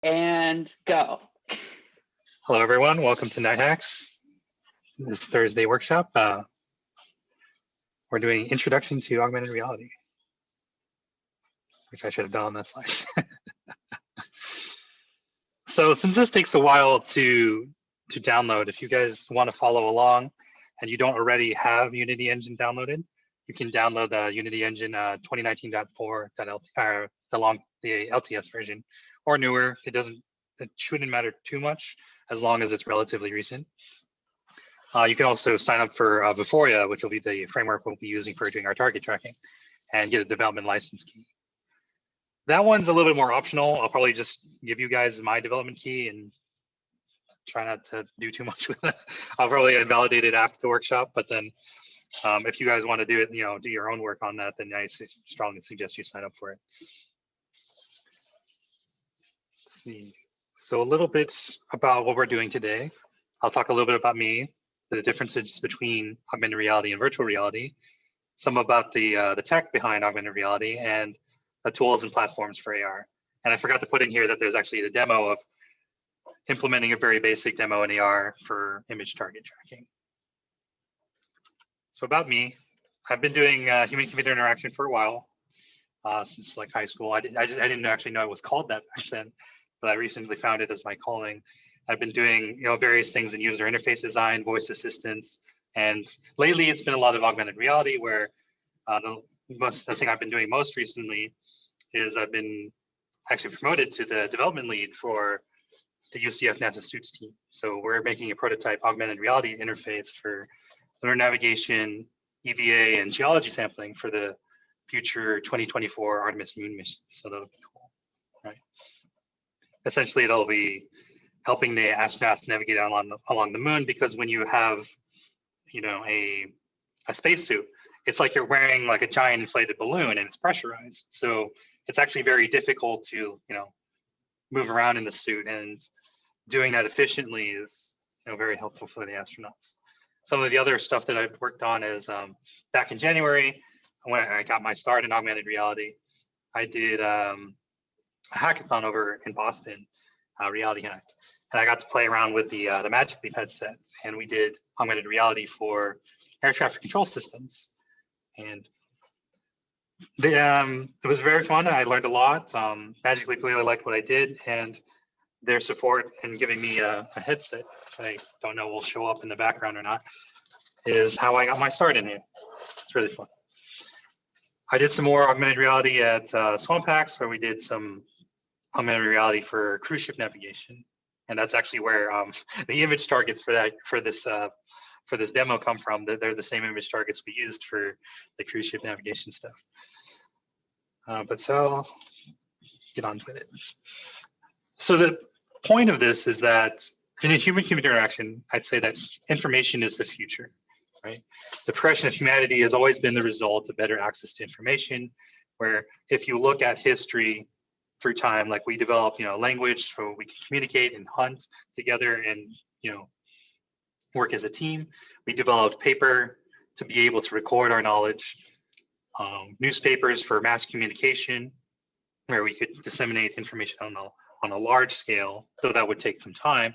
And go. Hello, everyone. Welcome to Night Hacks. This Thursday workshop. We're doing Introduction to Augmented Reality, which I should have done on that slide. So since this takes a while to download, if you guys want to follow along and you don't already have Unity Engine downloaded, you can download the Unity Engine 2019.4.lt, the LTS version, or newer. It shouldn't matter too much as long as it's relatively recent. You can also sign up for Vuforia, which will be the framework we'll be using for doing our target tracking, and get a development license key. That one's a little bit more optional. I'll probably just give you guys my development key and try not to do too much with it. I'll probably invalidate it after the workshop, but then if you guys want to do it, do your own work on that, then I strongly suggest you sign up for it. Let's see. So a little bit about what we're doing today. I'll talk a little bit about me, the differences between augmented reality and virtual reality, some about the tech behind augmented reality, and the tools and platforms for AR. And I forgot to put in here that there's actually the demo of implementing a very basic demo in AR for image target tracking. So about me, I've been doing human-computer interaction for a while, since like high school. I didn't actually know it was called that back then, but I recently found it as my calling. I've been doing various things in user interface design, voice assistance, and lately it's been a lot of augmented reality, where the thing I've been doing most recently is I've been actually promoted to the development lead for the UCF NASA Suits team. So we're making a prototype augmented reality interface for lunar navigation, EVA, and geology sampling for the future 2024 Artemis moon mission. So that'll be cool, right? Essentially, it'll be helping the astronauts navigate along the moon, because when you have, a spacesuit, it's like you're wearing like a giant inflated balloon and it's pressurized. So it's actually very difficult to, move around in the suit, and doing that efficiently is, very helpful for the astronauts. Some of the other stuff that I've worked on is back in January, when I got my start in augmented reality, I did a hackathon over in Boston, Reality Hack. And I got to play around with the Magic Leap headsets, and we did augmented reality for air traffic control systems. And it was very fun. I learned a lot. Magic Leap really liked what I did, and their support in giving me a headset, I don't know will show up in the background or not, is how I got my start in it. It's really fun. I did some more augmented reality at Swampax, where we did some augmented reality for cruise ship navigation. And that's actually where the image targets for this demo come from. They're the same image targets we used for the cruise ship navigation stuff. But so get on with it. So the point of this is that in a human-computer interaction, I'd say that information is the future, right? The progression of humanity has always been the result of better access to information, where if you look at history through time, like we developed, language so we can communicate and hunt together and, work as a team. We developed paper to be able to record our knowledge, newspapers for mass communication, where we could disseminate information on a large scale, though that would take some time.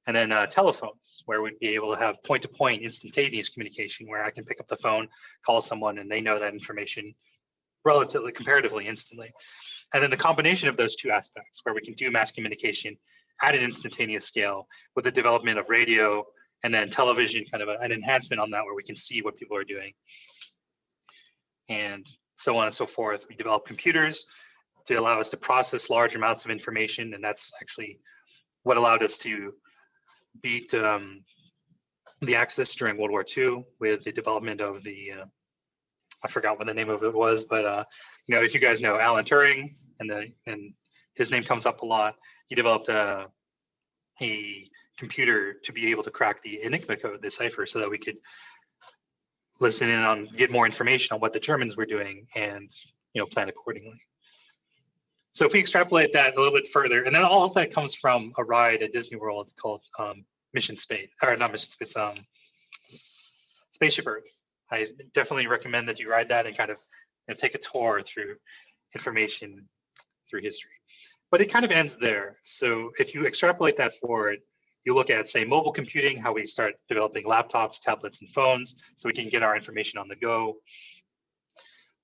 And then telephones, where we'd be able to have point-to-point instantaneous communication, where I can pick up the phone, call someone, and they know that information comparatively instantly. And then the combination of those two aspects, where we can do mass communication at an instantaneous scale with the development of radio, and then television, kind of an enhancement on that, where we can see what people are doing, and so on and so forth. We developed computers to allow us to process large amounts of information, and that's actually what allowed us to beat the Axis during World War II with the development of the, I forgot what the name of it was, but if you guys know Alan Turing, and his name comes up a lot, he developed a computer to be able to crack the Enigma code, the cipher, so that we could listen in on, get more information on what the Germans were doing, and plan accordingly. So if we extrapolate that a little bit further, and then all of that comes from a ride at Disney World called Mission Space, or not Mission Space, Spaceship Earth. I definitely recommend that you ride that and kind of take a tour through information through history. But it kind of ends there. So if you extrapolate that forward, you look at, say, mobile computing, how we start developing laptops, tablets, and phones, so we can get our information on the go.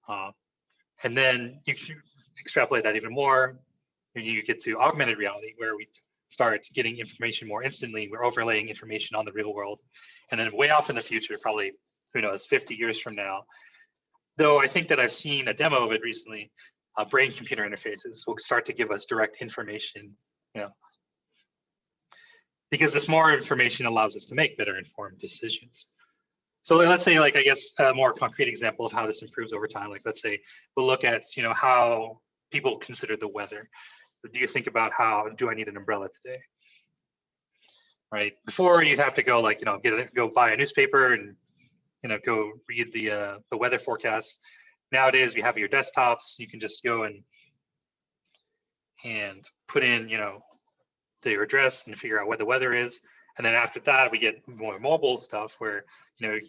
And then you can extrapolate that even more, and you get to augmented reality, where we start getting information more instantly. We're overlaying information on the real world. And then way off in the future, probably, who knows, 50 years from now, though I think that I've seen a demo of it recently, brain-computer interfaces will start to give us direct information, because this more information allows us to make better informed decisions. So let's say, like, I guess a more concrete example of how this improves over time, like let's say we'll look at, how people consider the weather. Do you think about do I need an umbrella today? Right? Before, you'd have to go, like, go buy a newspaper and, go read the weather forecast. Nowadays, we have your desktops. You can just go and put in, your address and figure out what the weather is. And then after that, we get more mobile stuff where, you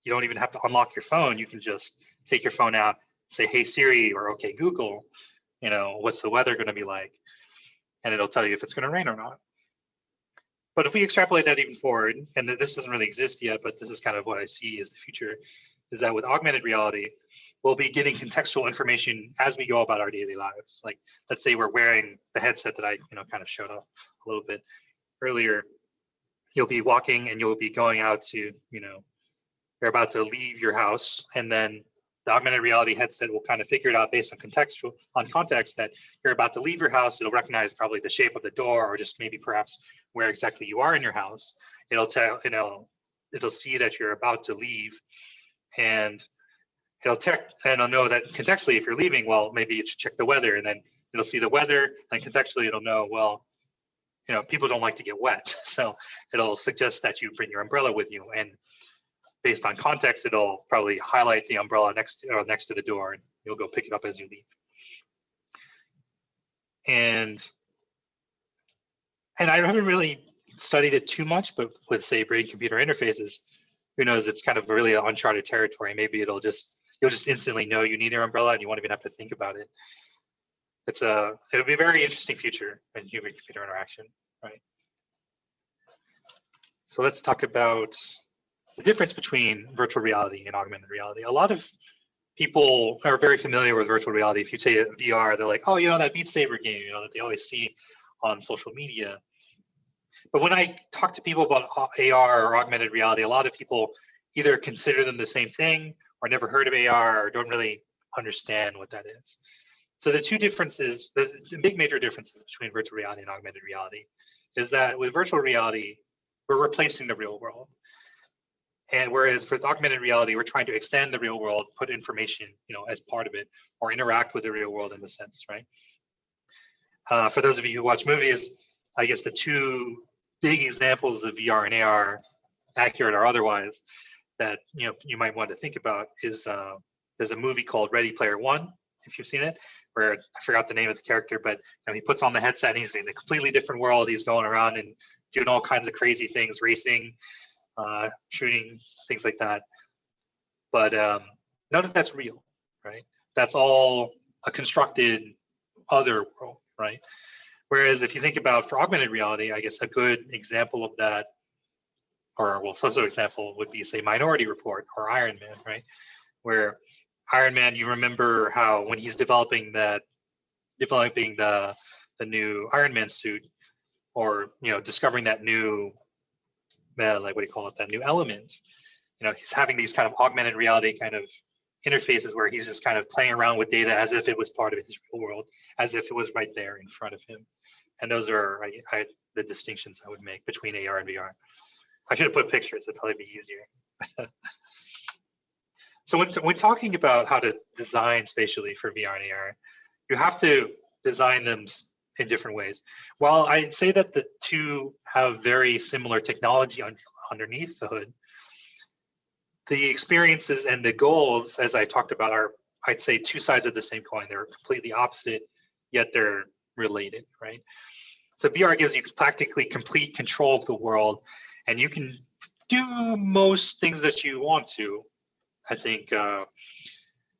don't even have to unlock your phone. You can just take your phone out, say, "Hey Siri," or "Okay Google, what's the weather going to be like?" And it'll tell you if it's going to rain or not. But if we extrapolate that even forward, and this doesn't really exist yet, but this is kind of what I see as the future, is that with augmented reality, we'll be getting contextual information as we go about our daily lives. Like, let's say we're wearing the headset that I, kind of showed off a little bit earlier. You'll be walking and you'll be going out to, you're about to leave your house, and then the augmented reality headset will kind of figure it out based on context that you're about to leave your house. It'll recognize probably the shape of the door, or just maybe perhaps where exactly you are in your house. It'll it'll see that you're about to leave, and it'll know that contextually, if you're leaving, well, maybe you should check the weather, and then it'll see the weather, and contextually it'll know, well, people don't like to get wet, so it'll suggest that you bring your umbrella with you, and based on context, it'll probably highlight the umbrella next to the door, and you'll go pick it up as you leave. And I haven't really studied it too much, but with, say, brain-computer interfaces, who knows? It's kind of really uncharted territory. Maybe you'll just instantly know you need your umbrella, and you won't even have to think about it. It'll be a very interesting future in human-computer interaction, right? So let's talk about the difference between virtual reality and augmented reality. A lot of people are very familiar with virtual reality. If you say VR, they're like, "Oh, that Beat Saber game, that they always see on social media." But when I talk to people about AR or augmented reality, a lot of people either consider them the same thing, or never heard of AR, or don't really understand what that is. So the two differences, the big major differences between virtual reality and augmented reality, is that with virtual reality, we're replacing the real world. And whereas with augmented reality, we're trying to extend the real world, put information, as part of it, or interact with the real world in the sense, right? For those of you who watch movies, I guess the two big examples of VR and AR, accurate or otherwise, that you might want to think about is there's a movie called Ready Player One, if you've seen it, where I forgot the name of the character, but he puts on the headset and he's in a completely different world. He's going around and doing all kinds of crazy things, racing, shooting, things like that. But none of that's real, right? That's all a constructed other world, right? Whereas if you think about for augmented reality, I guess a good example of that, or so example would be, say, Minority Report or Iron Man, right? Where Iron Man, you remember how when he's developing the new Iron Man suit, or discovering that new that new element, he's having these kind of augmented reality kind of interfaces where he's just kind of playing around with data as if it was part of his real world, as if it was right there in front of him. And those are the distinctions I would make between AR and VR. I should have put pictures, it'd probably be easier. So when talking about how to design spatially for VR and AR, you have to design them in different ways. While I'd say that the two have very similar technology underneath the hood, the experiences and the goals, as I talked about, are, I'd say, two sides of the same coin. They're completely opposite, yet they're related, right? So VR gives you practically complete control of the world, and you can do most things that you want to. I think, if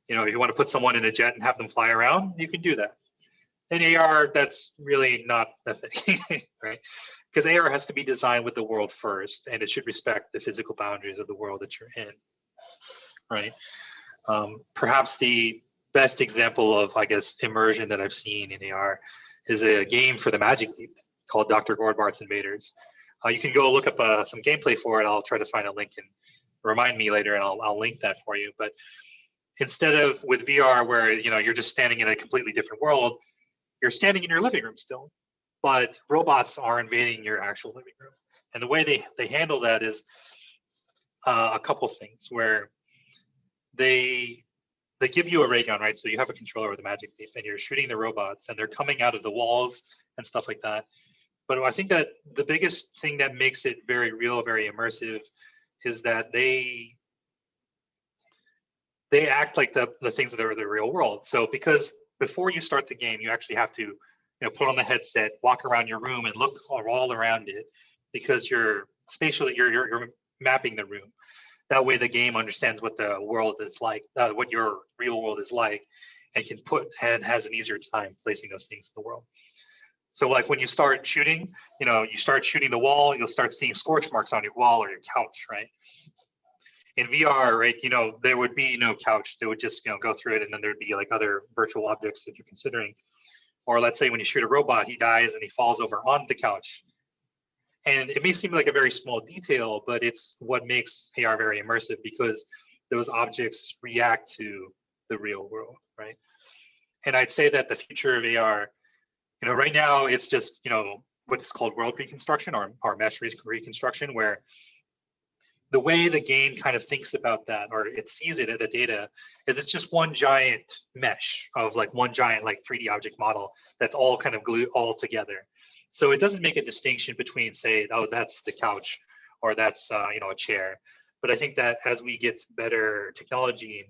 you want to put someone in a jet and have them fly around, you can do that. In AR, that's really not a thing, right? Because AR has to be designed with the world first, and it should respect the physical boundaries of the world that you're in, right? Perhaps the best example of, I guess, immersion that I've seen in AR is a game for the Magic Leap called Dr. Gordbart's Invaders. You can go look up some gameplay for it. I'll try to find a link and remind me later, and I'll link that for you. But instead of with VR, where you're just standing in a completely different world, you're standing in your living room still, but robots are invading your actual living room. And the way they handle that is a couple things where they give you a ray gun, right? So you have a controller with a Magic Leap, and you're shooting the robots, and they're coming out of the walls and stuff like that. But I think that the biggest thing that makes it very real, very immersive, is that they act like the things that are the real world. So because before you start the game, you actually have to put on the headset, walk around your room, and look all around it, because you're spatially you're mapping the room. That way, the game understands what the world is like, what your real world is like, and has an easier time placing those things in the world. So, like when you start shooting, you start shooting the wall, you'll start seeing scorch marks on your wall or your couch, right? In VR, right, there would be no couch. They would just, go through it, and then there'd be like other virtual objects that you're considering. Or let's say when you shoot a robot, he dies and he falls over on the couch. And it may seem like a very small detail, but it's what makes AR very immersive, because those objects react to the real world, right? And I'd say that the future of AR, right now it's just, what's called world reconstruction or mesh reconstruction, where the way the game kind of thinks about that, or it sees it at the data, is it's just one giant mesh of like one giant like 3D object model that's all kind of glued all together. So it doesn't make a distinction between, say, oh, that's the couch, or that's a chair. But I think that as we get better technology,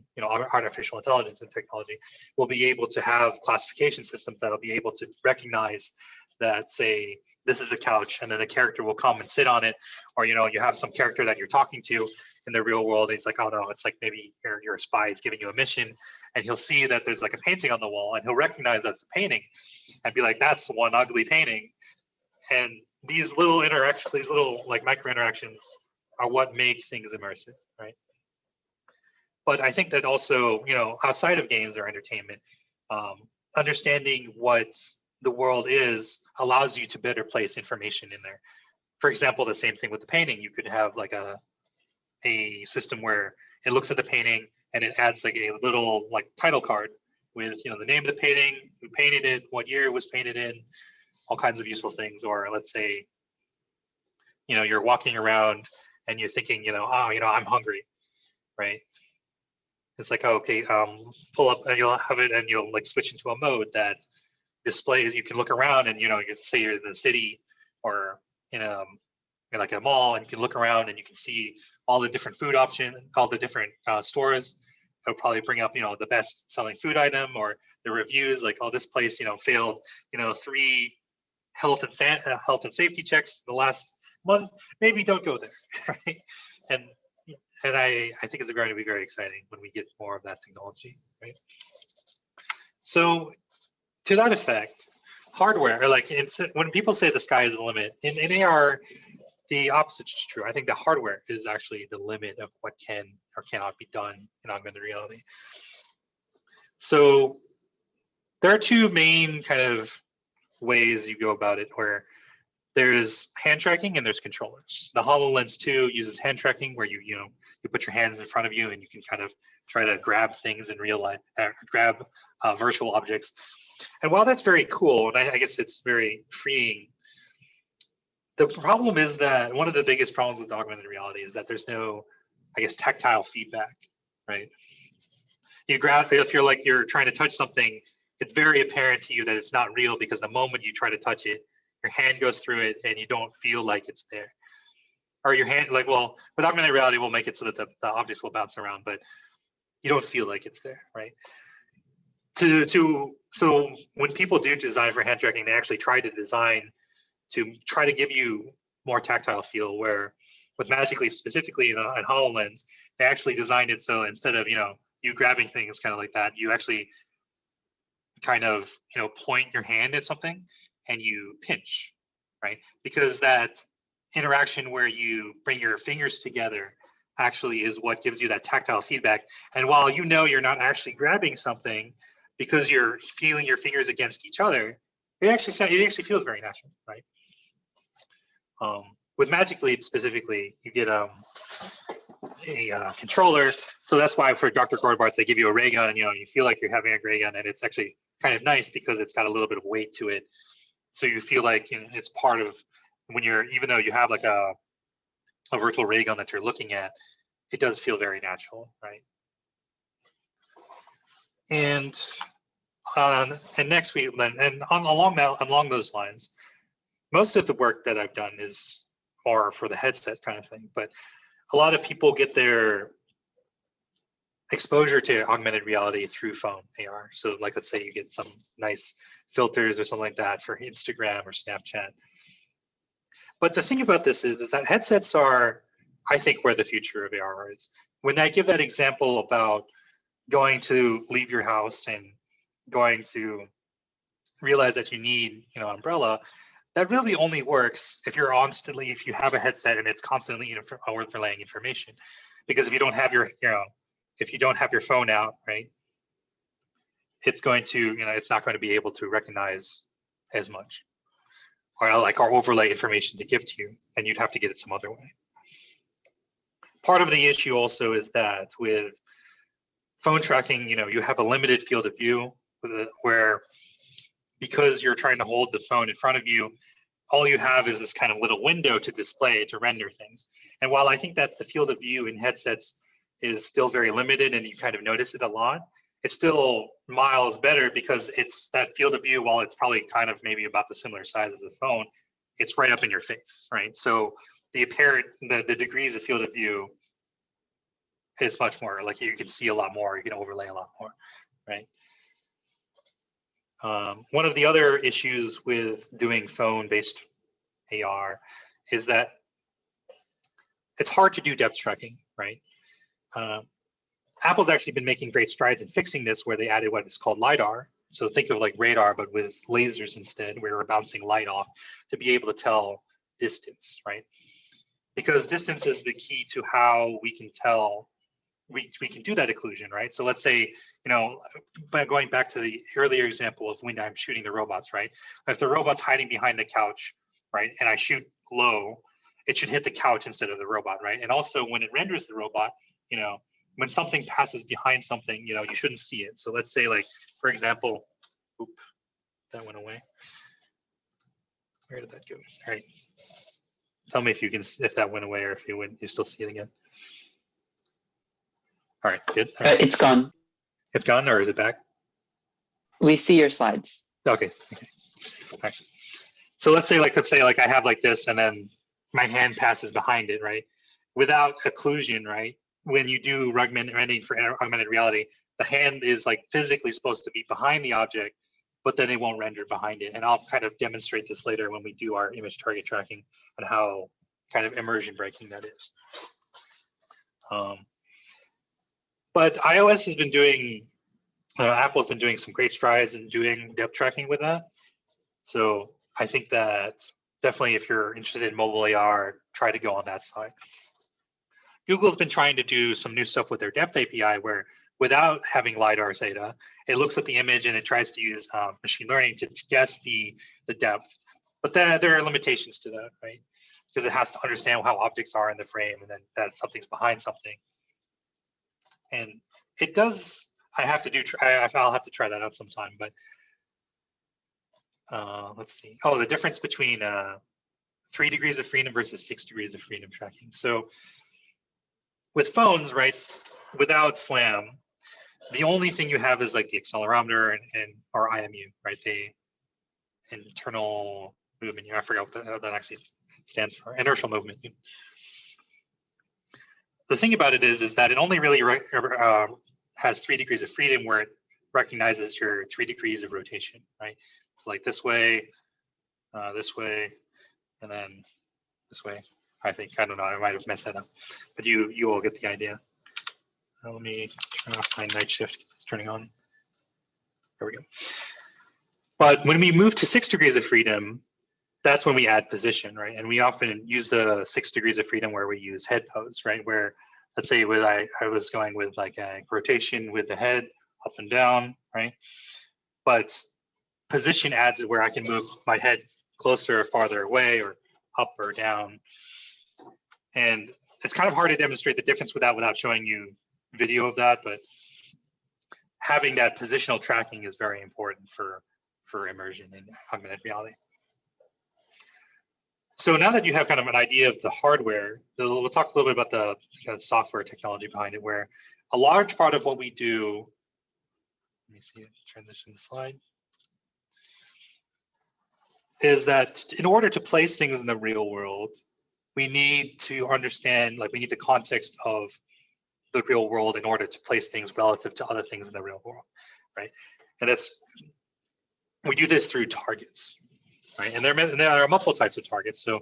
artificial intelligence and technology, we'll be able to have classification systems that'll be able to recognize that, say, this is a couch, and then the character will come and sit on it, or you have some character that you're talking to in the real world, and he's like, oh no, it's like maybe your spy is giving you a mission, and he'll see that there's like a painting on the wall, and he'll recognize that's a painting, and be like, that's one ugly painting. And these little interactions, these little like micro interactions, are what make things immersive, right? But I think that also, outside of games or entertainment, understanding what the world is allows you to better place information in there. For example, the same thing with the painting. You could have like a system where it looks at the painting and it adds like a little like title card with the name of the painting, who painted it, what year it was painted in, all kinds of useful things. Or let's say, you're walking around and you're thinking, I'm hungry, right? It's like, oh, okay, pull up, and you'll have it, and you'll like switch into a mode that displays. You can look around, and you can say you're in the city or in like a mall, and you can look around and you can see all the different food options, all the different stores. It'll probably bring up the best selling food item, or the reviews, like, oh, this place failed 3 health and safety checks in the last month. Maybe don't go there, right? And I think it's going to be very exciting when we get more of that technology, right? So to that effect, hardware, like when people say the sky is the limit, in AR, the opposite is true. I think the hardware is actually the limit of what can or cannot be done in augmented reality. So there are 2 main kind of ways you go about it, where there's hand tracking and there's controllers. The HoloLens 2 uses hand tracking, where you put your hands in front of you and you can kind of try to grab things in real life, grab virtual objects. And while that's very cool, and I guess it's very freeing, the problem is that one of the biggest problems with augmented reality is that there's no, I guess, tactile feedback, right? You grab, if you're trying to touch something, it's very apparent to you that it's not real, because the moment you try to touch it, your hand goes through it and you don't feel like it's there. Or your hand, with augmented reality, we'll make it so that the objects will bounce around, but you don't feel like it's there, right? So when people do design for hand tracking, they actually try to design to try to give you more tactile feel, where with Magic Leap specifically in HoloLens, they actually designed it so instead of you grabbing things kind of like that, you actually kind of, point your hand at something and you pinch, right? Because that interaction where you bring your fingers together actually is what gives you that tactile feedback. And while you're not actually grabbing something because you're feeling your fingers against each other, it actually feels very natural, right? With Magic Leap specifically, you get a controller. So that's why for Dr. Goldbarth, they give you a ray gun, and you feel like you're having a ray gun, and it's actually kind of nice because it's got a little bit of weight to it. So you feel like it's part of even though you have like a virtual ray gun that you're looking at, it does feel very natural, right? And next week, along those lines, most of the work that I've done is more for the headset kind of thing, but a lot of people get their exposure to augmented reality through phone AR. So like, let's say you get some nice filters or something like that for Instagram or Snapchat. But the thing about this is that headsets are, I think, where the future of AR is. When I give that example about going to leave your house and going to realize that you need, an umbrella, that really only works if you have a headset and it's constantly overlaying information. Because if you don't have your phone out, right, it's not going to be able to recognize as much, or overlay information to give to you, and you'd have to get it some other way. Part of the issue also is that with phone tracking, you have a limited field of view where, because you're trying to hold the phone in front of you, all you have is this kind of little window to display, to render things. And while I think that the field of view in headsets is still very limited and you kind of notice it a lot, it's still miles better because it's that field of view, while it's probably kind of maybe about the similar size as a phone, it's right up in your face, right? So the degrees of field of view is much more, like you can see a lot more, you can overlay a lot more, right? One of the other issues with doing phone-based AR is that it's hard to do depth tracking, right? Apple's actually been making great strides in fixing this, where they added what is called LiDAR. So think of like radar, but with lasers instead, where we're bouncing light off to be able to tell distance, right? Because distance is the key to how we can tell, we can do that occlusion, right? So let's say, by going back to the earlier example of when I'm shooting the robots, right? If the robot's hiding behind the couch, right, and I shoot low, it should hit the couch instead of the robot, right? And also when it renders the robot, when something passes behind something, you shouldn't see it. So let's say, like, for example, that went away. Where did that go? All right. Tell me if that went away or if you still see it again. All right, good. All right. It's gone. It's gone, or is it back? We see your slides. Okay. All right. So let's say I have like this, and then my hand passes behind it, right? Without occlusion, right? When you do rendering for augmented reality, the hand is like physically supposed to be behind the object, but then it won't render behind it. And I'll kind of demonstrate this later when we do our image target tracking and how kind of immersion breaking that is. But iOS has been doing, Apple's been doing some great strides in doing depth tracking with that. So I think that definitely, if you're interested in mobile AR, try to go on that side. Google's been trying to do some new stuff with their depth API, where without having LiDAR data, it looks at the image and it tries to use machine learning to guess the depth. But then there are limitations to that, right? Because it has to understand how objects are in the frame, and then that something's behind something. And it does. I'll have to try that out sometime. But let's see. Oh, the difference between 3 degrees of freedom versus 6 degrees of freedom tracking. So with phones, right, without SLAM, the only thing you have is like the accelerometer or IMU, right? The internal movement. I forgot what that actually stands for. Inertial movement. The thing about it is that it only really has 3 degrees of freedom, where it recognizes your 3 degrees of rotation, right? So like this way, and then this way. I don't know, I might have messed that up, but you all get the idea. Let me turn off my night shift. It's turning on. There we go. But when we move to 6 degrees of freedom, that's when we add position, right? And we often use the 6 degrees of freedom where we use head pose, right? Where, let's say with I was going with like a rotation with the head up and down, right? But position adds it where I can move my head closer or farther away or up or down. And it's kind of hard to demonstrate the difference without showing you video of that, but having that positional tracking is very important for immersion in augmented reality. So now that you have kind of an idea of the hardware, we'll talk a little bit about the kind of software technology behind it, where a large part of what we do, let me see, transition the slide, is that in order to place things in the real world, we need to understand, like we need the context of the real world in order to place things relative to other things in the real world, right? And that's, we do this through targets, right? And there are multiple types of targets. So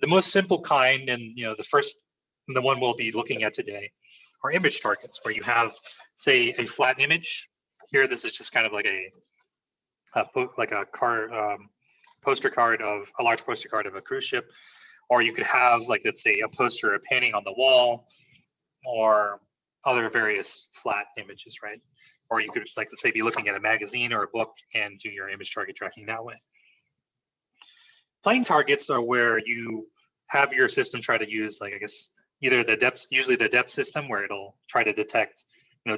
the most simple kind, and the one we'll be looking at today, are image targets, where you have, say, a flat image. Here, this is just kind of like a poster card of a large poster card of a cruise ship, or you could have, like, let's say, a poster, a painting on the wall, or other various flat images, right? Or you could, like, let's say, be looking at a magazine or a book and do your image target tracking that way. Plane targets are where you have your system try to use, like, I guess, either the depth, usually the depth system, where it'll try to detect,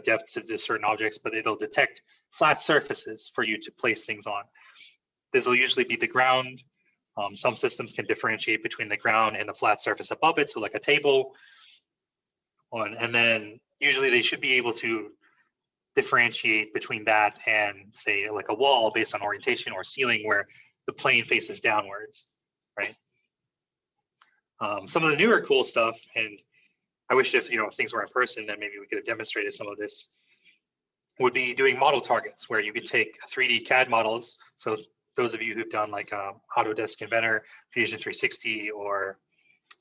depth to certain objects, but it'll detect flat surfaces for you to place things on. This will usually be the ground. Some systems can differentiate between the ground and a flat surface above it, so like a table. And then usually they should be able to differentiate between that and, say, like a wall based on orientation, or ceiling where the plane faces downwards, right? Some of the newer cool stuff, and I wish if things were in person, then maybe we could have demonstrated some of this, would be doing model targets, where you could take 3D CAD models. So those of you who've done like Autodesk Inventor, Fusion 360, or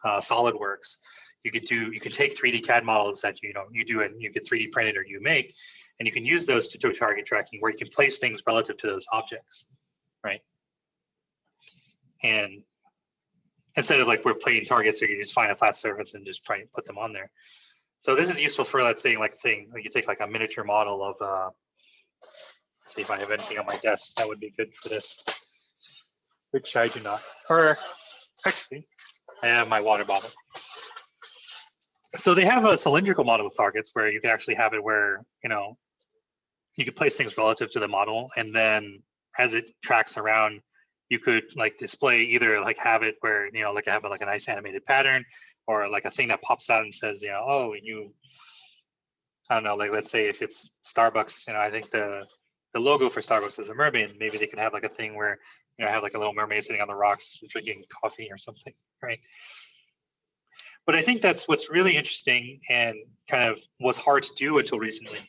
SolidWorks, you can take 3D CAD models that you do, and you get 3D printed or you make, and you can use those to do target tracking, where you can place things relative to those objects, right? And instead of like we're playing targets, so you just find a flat surface and just try and put them on there. So this is useful for, let's say, you take like a miniature model of, let's see if I have anything on my desk that would be good for this, which I do not. Or actually, I have my water bottle. So they have a cylindrical model of targets where you can actually have it where, you could place things relative to the model, and then as it tracks around, you could like display, either like have it where, like have like a nice animated pattern, or like a thing that pops out and says, oh, I don't know, like let's say if it's Starbucks, I think the logo for Starbucks is a mermaid. Maybe they could have like a thing where, have like a little mermaid sitting on the rocks drinking coffee or something, right? But I think that's what's really interesting and kind of was hard to do until recently,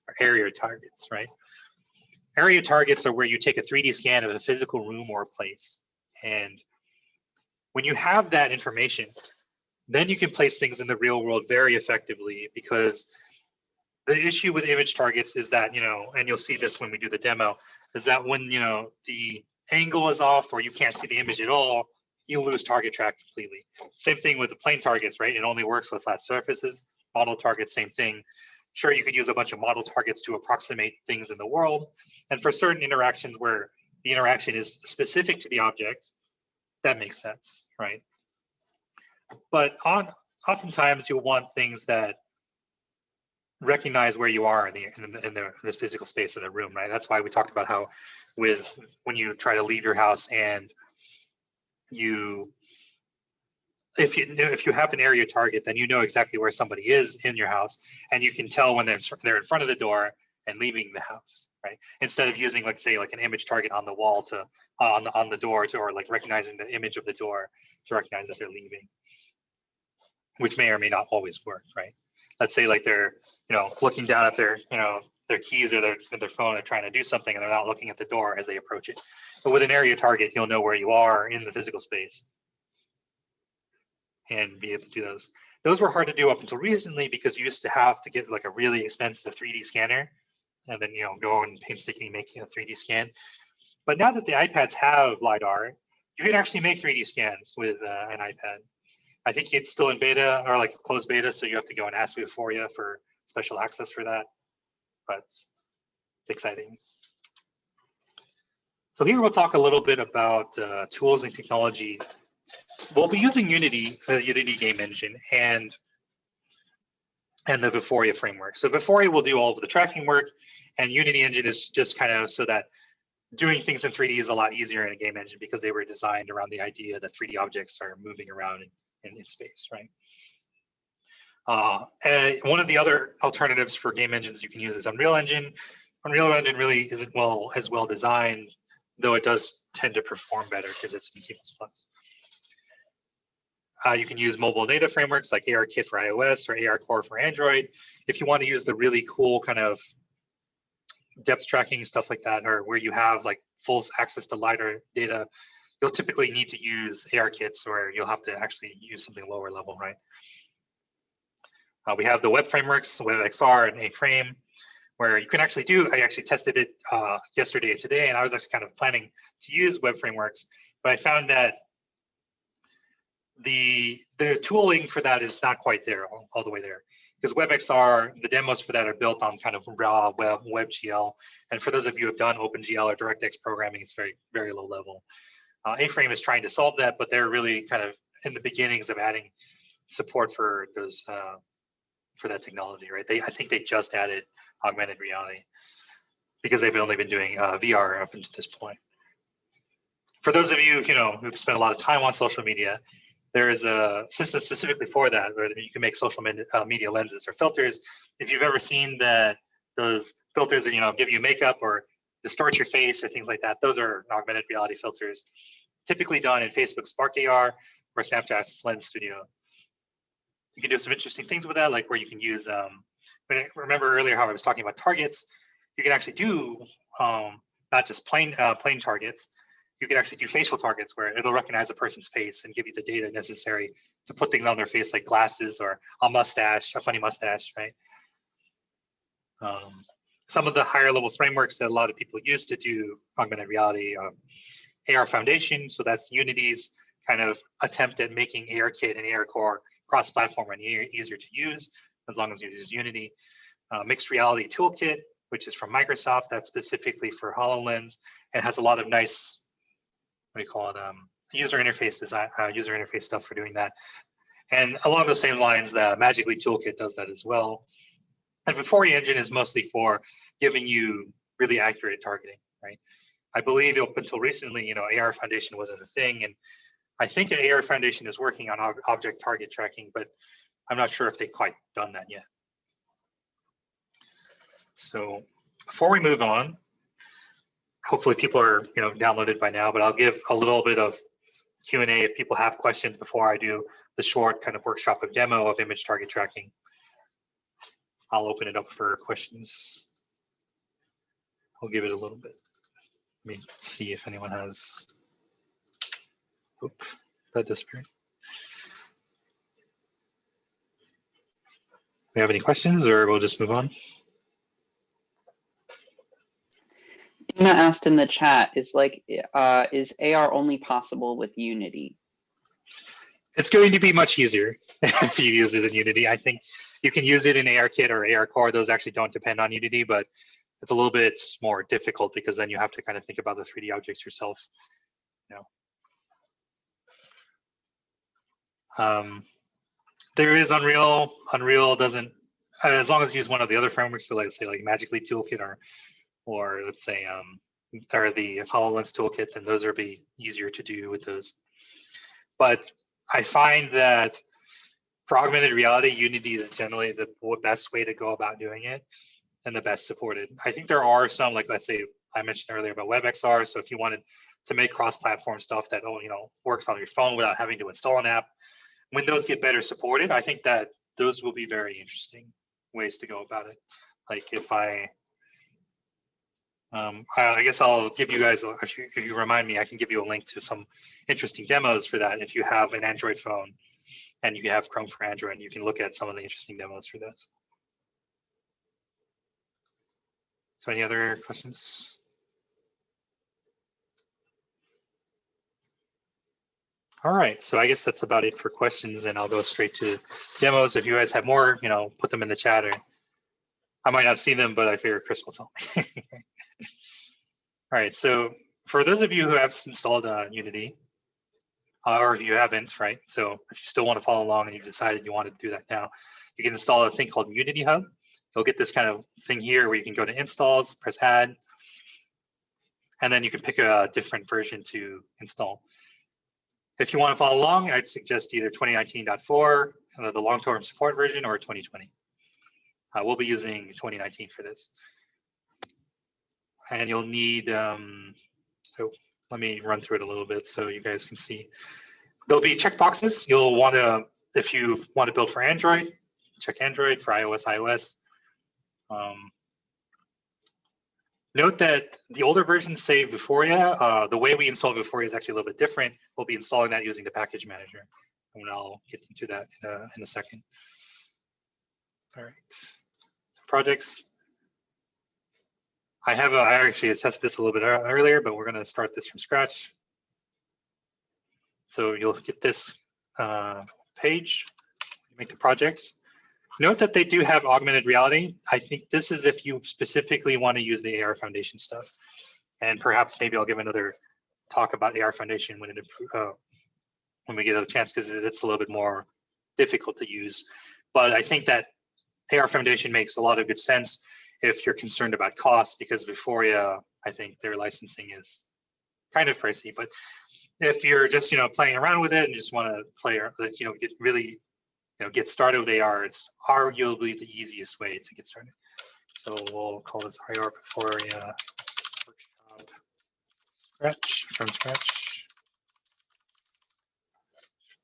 are area targets, right? Area targets are where you take a 3D scan of a physical room or place. And when you have that information, then you can place things in the real world very effectively, because the issue with image targets is that, and you'll see this when we do the demo, is that when, the angle is off or you can't see the image at all, you lose target track completely. Same thing with the plane targets, right? It only works with flat surfaces. Model targets, same thing. Sure, you could use a bunch of model targets to approximate things in the world. And for certain interactions where the interaction is specific to the object, that makes sense, right? But oftentimes you'll want things that recognize where you are in the physical space of the room, right? That's why we talked about how when you try to leave your house and if you have an area target, then you know exactly where somebody is in your house, and you can tell when they're in front of the door and leaving the house, right? Instead of using, like, say, like an image target on the wall to on the door to, or like recognizing the image of the door to recognize that they're leaving, which may or may not always work, right? Let's say like they're looking down at their their keys or their phone and trying to do something, and they're not looking at the door as they approach it. But with an area target, you'll know where you are in the physical space and be able to do those. Those were hard to do up until recently, because you used to have to get like a really expensive 3D scanner and then go and painstakingly making a 3D scan. But now that the iPads have LiDAR, you can actually make 3D scans with an iPad. I think it's still in beta or like closed beta, so you have to go and ask Vuforia for special access for that. But it's exciting. So here we'll talk a little bit about tools and technology. We'll be using Unity, the Unity game engine, and the Vuforia framework. So Vuforia will do all of the tracking work, and Unity engine is just kind of so that doing things in 3D is a lot easier in a game engine because they were designed around the idea that 3D objects are moving around in space, right? And one of the other alternatives for game engines you can use is Unreal Engine. Unreal Engine really isn't as well designed, though it does tend to perform better because it's in C++. You can use mobile data frameworks like ARKit for iOS or ARCore for Android. If you want to use the really cool kind of depth tracking, stuff like that, or where you have like full access to LiDAR data, you'll typically need to use ARKits, or you'll have to actually use something lower level, right? We have the web frameworks, WebXR and A-Frame, where you can actually do, I actually tested it yesterday and today, and I was actually kind of planning to use web frameworks, but I found that the tooling for that is not quite there, all the way there. Because WebXR, the demos for that are built on kind of raw WebGL. And for those of you who have done OpenGL or DirectX programming, it's very, very low level. A-Frame is trying to solve that, but they're really kind of in the beginnings of adding support for those for that technology, right? I think they just added augmented reality because they've only been doing VR up until this point. For those of you, who've spent a lot of time on social media, there is a system specifically for that, where you can make social media lenses or filters. If you've ever seen those filters that give you makeup or distort your face or things like that, those are augmented reality filters, typically done in Facebook Spark AR or Snapchat's Lens Studio. You can do some interesting things with that, like where you can use. Remember earlier how I was talking about targets? You can actually do not just plain targets. You can actually do facial targets where it'll recognize a person's face and give you the data necessary to put things on their face, like glasses or a mustache, a funny mustache, right? Some of the higher level frameworks that a lot of people use to do augmented reality, AR Foundation, so that's Unity's kind of attempt at making ARKit and ARCore cross-platform and easier to use, as long as you use Unity. Mixed Reality Toolkit, which is from Microsoft, that's specifically for HoloLens and has a lot of nice, user interface design, user interface stuff for doing that. And along the same lines, the Magic Leap Toolkit does that as well. And Vuforia Engine is mostly for giving you really accurate targeting, right? I believe up until recently, AR Foundation wasn't a thing, and I think that AR Foundation is working on object target tracking, but I'm not sure if they've quite done that yet. So before we move on, hopefully people are downloaded by now, but I'll give a little bit of Q&A if people have questions before I do the short kind of workshop of demo of image target tracking. I'll open it up for questions. I'll give it a little bit. Let me see if anyone has. Oop, that disappeared. Do we have any questions, or we'll just move on? Dina asked in the chat, is AR only possible with Unity? It's going to be much easier if you use it in Unity. I think you can use it in ARKit or ARCore. Those actually don't depend on Unity, but it's a little bit more difficult because then you have to kind of think about the 3D objects yourself. There is Unreal. Unreal doesn't, as long as you use one of the other frameworks, so let's say like Magic Leap Toolkit or let's say or the HoloLens Toolkit, then those will be easier to do with those. But I find that for augmented reality, Unity is generally the best way to go about doing it and the best supported. I think there are some, like let's say I mentioned earlier about WebXR. So if you wanted to make cross-platform stuff that works on your phone without having to install an app, when those get better supported, I think that those will be very interesting ways to go about it. Like if I guess I'll give you guys, if you remind me, I can give you a link to some interesting demos for that. If you have an Android phone and you have Chrome for Android, you can look at some of the interesting demos for this. So any other questions? All right, so I guess that's about it for questions, and I'll go straight to demos. If you guys have more, put them in the chat, or I might not see them, but I figure Chris will tell me. All right, so for those of you who have installed Unity, or if you haven't, right? So if you still want to follow along and you've decided you want to do that now, you can install a thing called Unity Hub. You'll get this kind of thing here where you can go to installs, press add, and then you can pick a different version to install. If you want to follow along, I'd suggest either 2019.4, the long-term support version, or 2020. We'll be using 2019 for this. And you'll need, so let me run through it a little bit so you guys can see. There'll be checkboxes. You'll want to, if you want to build for Android, check Android, for iOS. Note that the older versions say Vuforia. The way we install Vuforia is actually a little bit different. We'll be installing that using the package manager, and I'll get into that in a second. All right, so projects. I actually tested this a little bit earlier, but we're going to start this from scratch. So you'll get this page, make the projects. Note that they do have augmented reality. I think this is if you specifically want to use the AR Foundation stuff. And perhaps maybe I'll give another talk about AR Foundation when we get a chance, because it's a little bit more difficult to use. But I think that AR Foundation makes a lot of good sense if you're concerned about cost, because Vuforia, I think their licensing is kind of pricey. But if you're just playing around with it and just want to play, get really get started with AR, it's arguably the easiest way to get started. So we'll call this AR Vuforia workshop from scratch.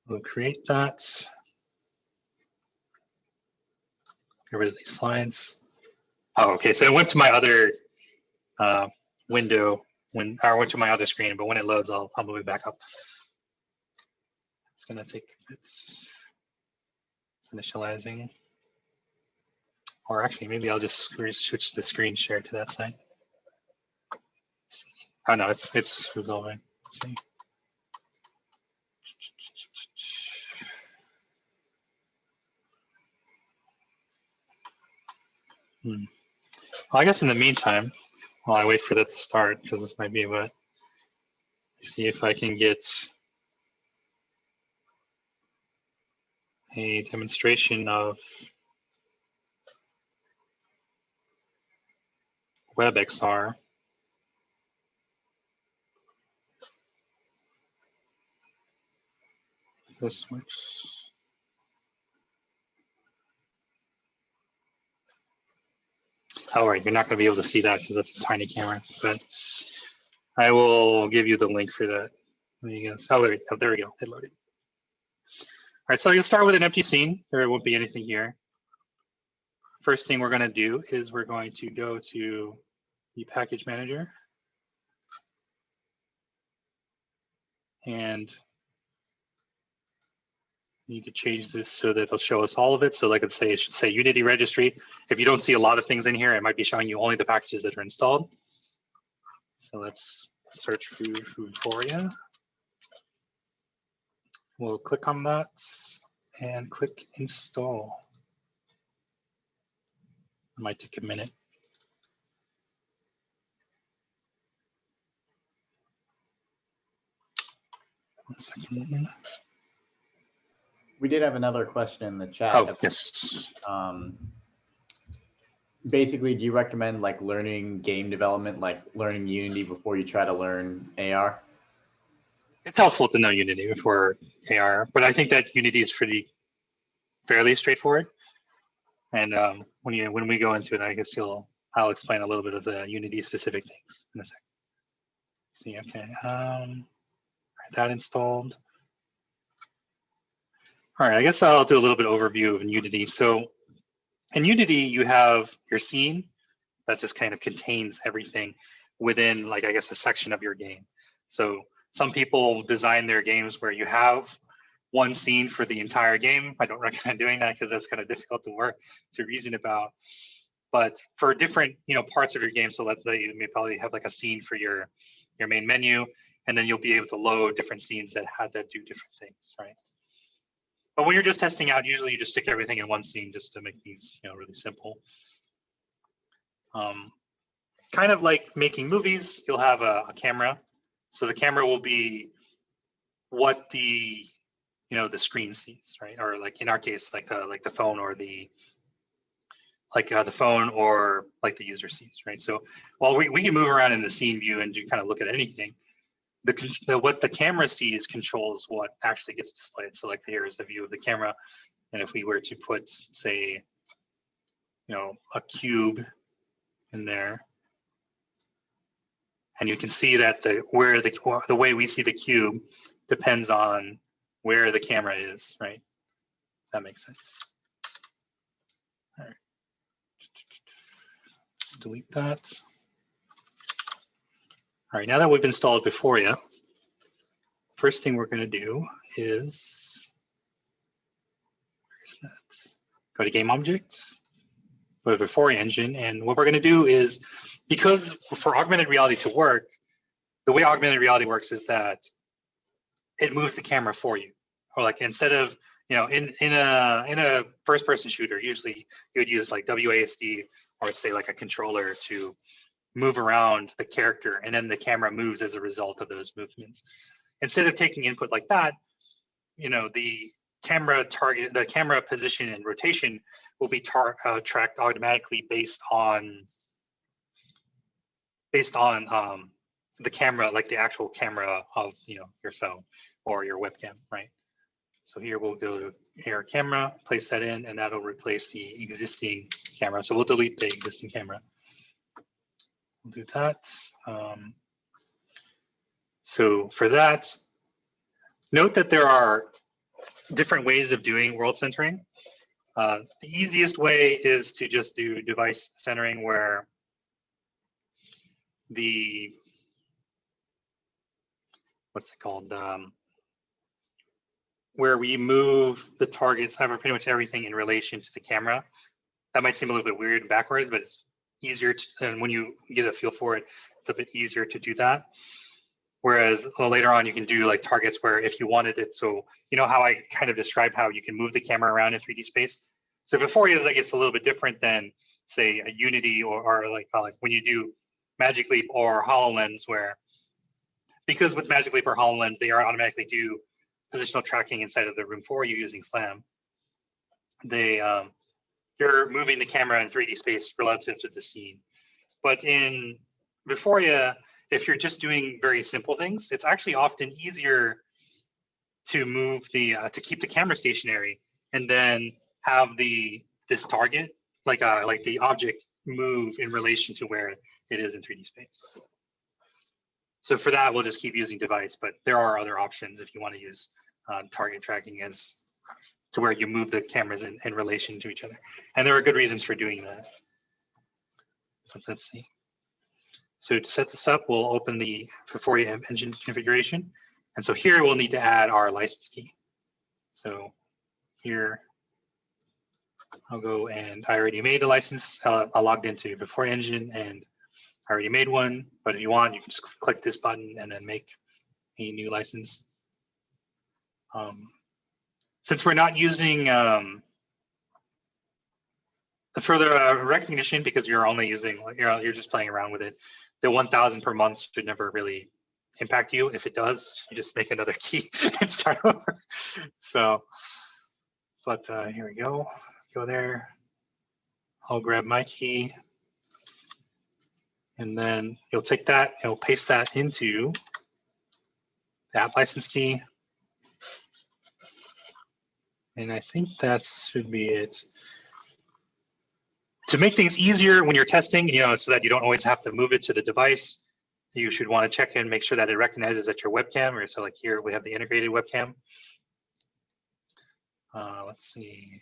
We'll create that. Get rid of these slides. Oh, okay. So it went to my other window I went to my other screen, but when it loads, I'll move it back up. It's gonna take it's initializing. Or actually, maybe I'll just switch the screen share to that side. Oh no, it's resolving. Let's see. Well, I guess in the meantime, while I wait for that to start, because this might be about, see if I can get a demonstration of WebXR. This works. All right, you're not going to be able to see that because that's a tiny camera, but I will give you the link for that. There you go. Oh, there we go. It loaded. All right, so you'll start with an empty scene. There won't be anything here. First thing we're going to do is we're going to go to the package manager. And need to change this so that it'll show us all of it. So like it should say Unity registry. If you don't see a lot of things in here, it might be showing you only the packages that are installed. So let's search for Vuforia. We'll click on that and click install. It might take a minute. One second. We did have another question in the chat. Oh, yes. Basically, do you recommend like learning game development, like learning Unity before you try to learn AR? It's helpful to know Unity before AR, but I think that Unity is fairly straightforward. And when we go into it, I guess I'll explain a little bit of the Unity specific things in a second. See, okay, that installed. All right, I guess I'll do a little bit of overview of Unity. So in Unity, you have your scene that just kind of contains everything within, like, I guess, a section of your game. So some people design their games where you have one scene for the entire game. I don't recommend doing that because that's kind of difficult to reason about. But for different, parts of your game, so let's say you may probably have like a scene for your main menu, and then you'll be able to load different scenes that do different things, right? But when you're just testing out, usually you just stick everything in one scene just to make these, really simple. Kind of like making movies, you'll have a camera. So the camera will be what the the screen sees, right? Or like in our case, like the phone or the phone or like the user sees, right? So while we can move around in the scene view and do kind of look at anything, what the camera sees controls what actually gets displayed. So like here is the view of the camera, and if we were to put, say, a cube in there, and you can see that the way we see the cube depends on where the camera is, right? That makes sense. All right. Let's delete that. All right, now that we've installed Vuforia, first thing we're going to do is, where's that? Go to Game Objects, go to Vuforia Engine, and what we're going to do is, because for augmented reality to work, the way augmented reality works is that it moves the camera for you. Or like instead of, in a first-person shooter, usually you would use like WASD or say like a controller to move around the character, and then the camera moves as a result of those movements. Instead of taking input like that, the camera position and rotation will be tracked automatically based on the camera, like the actual camera of your phone or your webcam, right? So here we'll go to here camera, place that in, and that'll replace the existing camera. So we'll delete the existing camera. We'll do that. So for that, note that there are different ways of doing world centering. The easiest way is to just do device centering, where where we move the targets over pretty much everything in relation to the camera. That might seem a little bit weird and backwards, but it's easier and when you get a feel for it, it's a bit easier to do that. Whereas later on, you can do like targets where if you wanted it, so how I kind of described how you can move the camera around in 3D space. So Vuforia is, I guess, a little bit different than, say, a Unity or like when you do Magic Leap or HoloLens, because with Magic Leap or HoloLens, they are automatically do positional tracking inside of the room for you using SLAM. You're moving the camera in 3D space relative to the scene. But in Vuforia, if you're just doing very simple things, it's actually often easier to move to keep the camera stationary and then have this target, like the object, move in relation to where it is in 3D space. So for that, we'll just keep using device, but there are other options if you want to use target tracking as to where you move the cameras in relation to each other. And there are good reasons for doing that. But let's see. So to set this up, we'll open the Vuforia engine configuration. And so here we'll need to add our license key. So here I'll go, and I already made a license. I logged into Vuforia engine and I already made one. But if you want, you can just click this button and then make a new license. Since we're not using further recognition, because you're only using, you're just playing around with it, the 1,000 per month should never really impact you. If it does, you just make another key and start over. So, but here we go. Go there. I'll grab my key, and then you'll take that and you'll paste that into the app license key. And I think that should be it. To make things easier when you're testing, so that you don't always have to move it to the device, you should want to check in, make sure that it recognizes that your webcam, or so like here we have the integrated webcam. Let's see.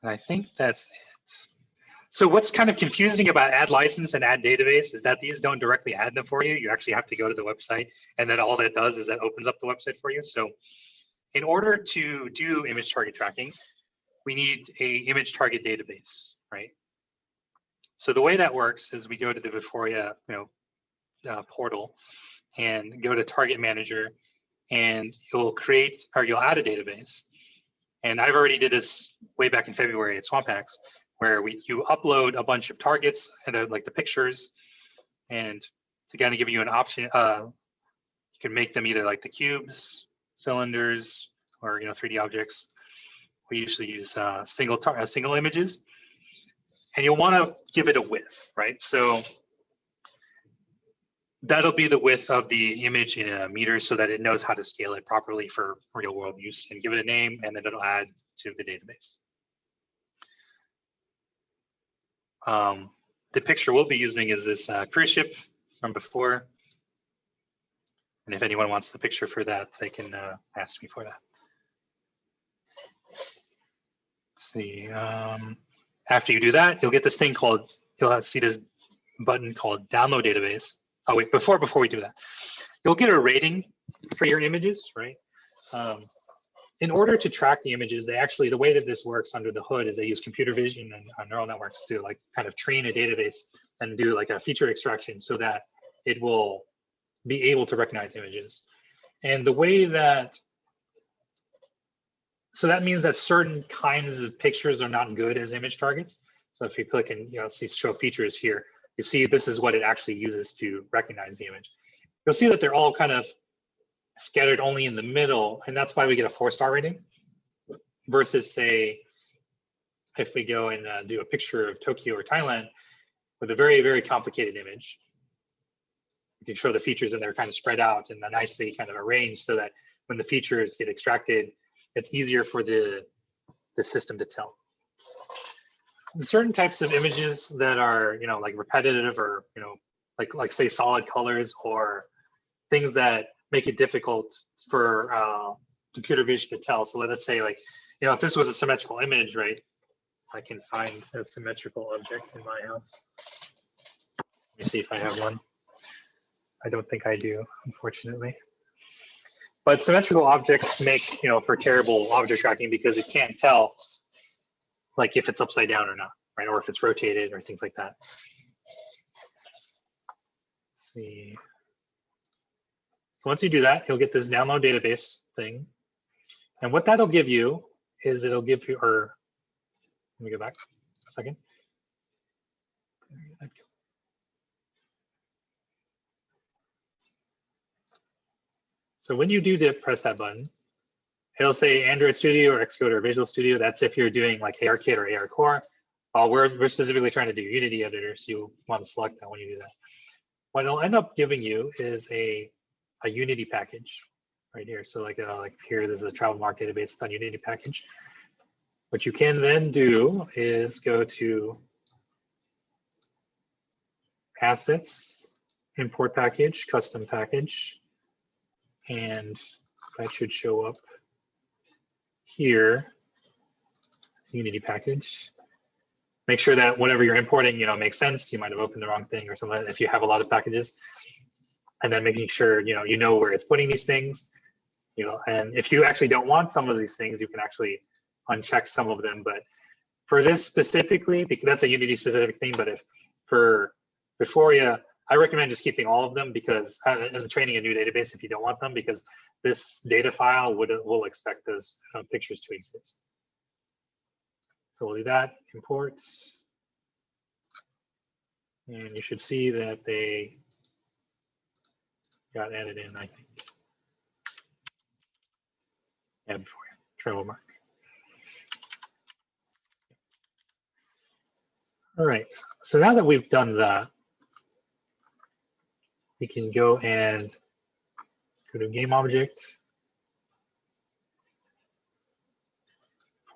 And I think that's it. So what's kind of confusing about add license and add database is that these don't directly add them for you. You actually have to go to the website, and then all that does is that opens up the website for you. So in order to do image target tracking, we need a image target database, right? So the way that works is we go to the Vuforia portal, and go to Target Manager, and you'll create or you'll add a database. And I've already did this way back in February at SwampX, where you upload a bunch of targets and like the pictures, and to kind of give you an option, you can make them either like the cubes, cylinders, or 3D objects. We usually use single images, and you'll want to give it a width, right? So that'll be the width of the image in meters, so that it knows how to scale it properly for real world use, and give it a name, and then it'll add to the database. The picture we'll be using is this cruise ship from before. And if anyone wants the picture for that, they can ask me for that. Let's see. After you do that, you'll get this thing called, you'll see this button called Download Database. Oh wait, before we do that, you'll get a rating for your images, right? In order to track the images, the way that this works under the hood is they use computer vision and neural networks to like kind of train a database and do like a feature extraction so that it will be able to recognize images. And the way that, so that means that certain kinds of pictures are not good as image targets. So if you click and see show features here, you see this is what it actually uses to recognize the image. You'll see that they're all kind of scattered only in the middle, and that's why we get a 4-star rating, versus say, if we go and do a picture of Tokyo or Thailand with a very, very complicated image, you can show the features and they're kind of spread out and they're nicely kind of arranged so that when the features get extracted, it's easier for the system to tell. And certain types of images that are, like repetitive or, like say solid colors or things that make it difficult for computer vision to tell. So let's say like, if this was a symmetrical image, right? I can find a symmetrical object in my house. Let me see if I have one. I don't think I do, unfortunately. But symmetrical objects make, for terrible object tracking because it can't tell like if it's upside down or not, right? Or if it's rotated or things like that. Let's see. So once you do that, you'll get this download database thing. And what that'll give you is it'll give you, or let me go back a second. So when you do press that button, it'll say Android Studio or Xcode or Visual Studio. That's if you're doing like ARKit or ARCore. We're specifically trying to do Unity Editor, so you want to select that when you do that. What it'll end up giving you is a Unity package right here. So like here, this is a travel mark database on Unity package. What you can then do is go to Assets, Import Package, Custom Package, and that should show up here. It's Unity package. Make sure that whatever you're importing, makes sense. You might have opened the wrong thing or something if you have a lot of packages. And then making sure you know where it's putting these things, and if you actually don't want some of these things, you can actually uncheck some of them. But for this specifically, because that's a Unity specific thing, but if for Vuforia, I recommend just keeping all of them because and training a new database if you don't want them, because this data file will expect those pictures to exist. So we'll do that, import, and you should see that they got added in, I think. Yeah, before travel mark. All right, so now that we've done that, we can go and go to game object,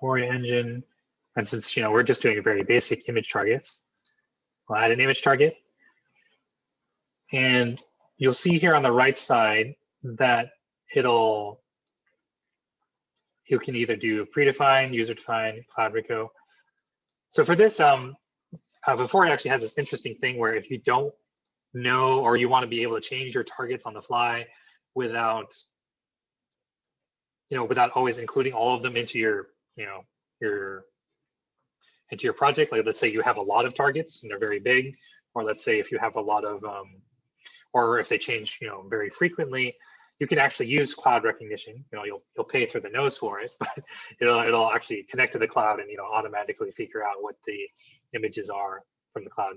Vuforia engine, and since we're just doing a very basic image targets, we'll add an image target, and you'll see here on the right side that you can either do predefined, user-defined, Cloud Rico. So for this, Vuforia actually has this interesting thing where if you don't know or you want to be able to change your targets on the fly without always including all of them into your project, like let's say you have a lot of targets and they're very big, or let's say if you have a lot of or if they change, very frequently, you can actually use cloud recognition. You'll pay through the nose for it, but it'll actually connect to the cloud and automatically figure out what the images are from the cloud.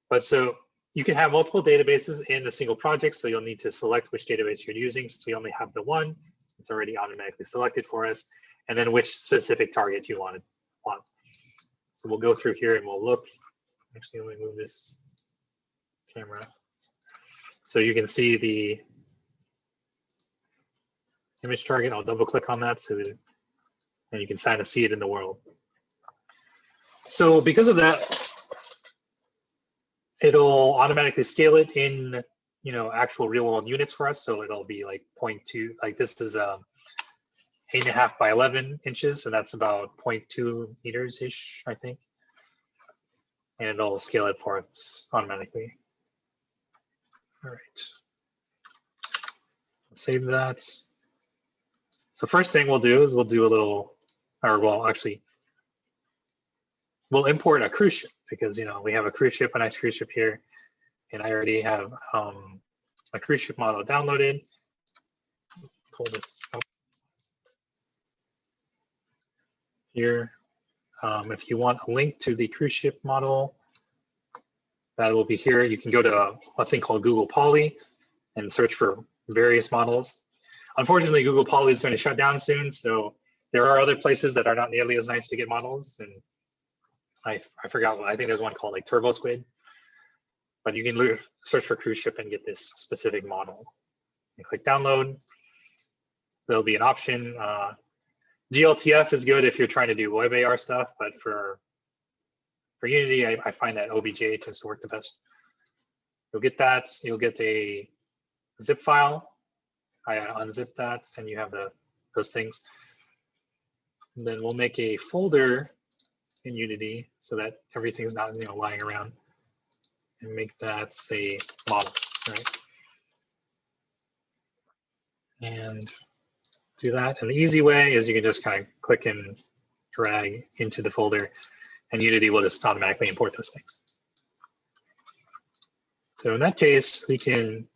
But so you can have multiple databases in a single project, so you'll need to select which database you're using. So we only have the one; it's already automatically selected for us, and then which specific target you want. So we'll go through here and we'll look. Actually, let me move this camera so you can see the image target. I'll double click on that and you can kind of see it in the world. So because of that, it'll automatically scale it in actual real world units for us. So it'll be like 0.2, like this is 8.5 by 11 inches, so that's about 0.2 meters ish, I think. And it'll scale it for us automatically. All right, save that. So first thing we'll do is we'll do a little, or well, actually, we'll import a cruise ship because we have a cruise ship, a nice cruise ship here, and I already have a cruise ship model downloaded. Pull this up here. If you want a link to the cruise ship model, that will be here. You can go to a thing called Google Poly and search for various models. Unfortunately, Google Poly is going to shut down soon, so there are other places that are not nearly as nice to get models. And I forgot, I think there's one called like Turbo Squid, but you can search for cruise ship and get this specific model. You click download. There'll be an option. GLTF is good if you're trying to do WebAR stuff, but for Unity, I find that OBJ tends to work the best. You'll get that. You'll get a zip file. I unzip that, and you have those things. And then we'll make a folder in Unity so that everything's not lying around, and make that a model, right? And do that. And the easy way is you can just kind of click and drag into the folder, and Unity will just automatically import those things. So in that case, we can,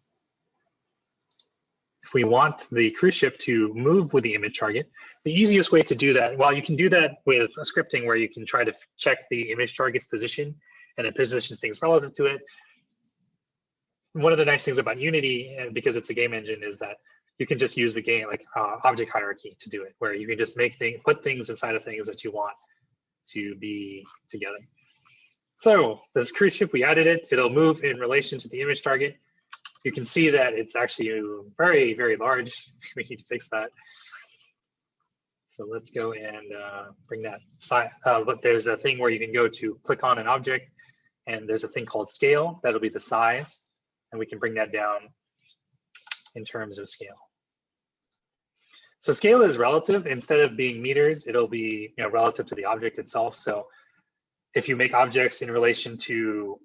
if we want the cruise ship to move with the image target, the easiest way to do that, well, you can do that with a scripting where you can try to check the image target's position and then position things relative to it. One of the nice things about Unity, and because it's a game engine, is that you can just use the game like object hierarchy to do it, where you can just make things, put things inside of things that you want to be together. So this cruise ship, we added it. It'll move in relation to the image target. You can see that it's actually very, very large. We need to fix that. So let's go and bring that side. But there's a thing where you can go to click on an object, and there's a thing called scale. That'll be the size, and we can bring that down in terms of scale. So scale is relative. Instead of being meters, it'll be relative to the object itself. So if you make objects in relation to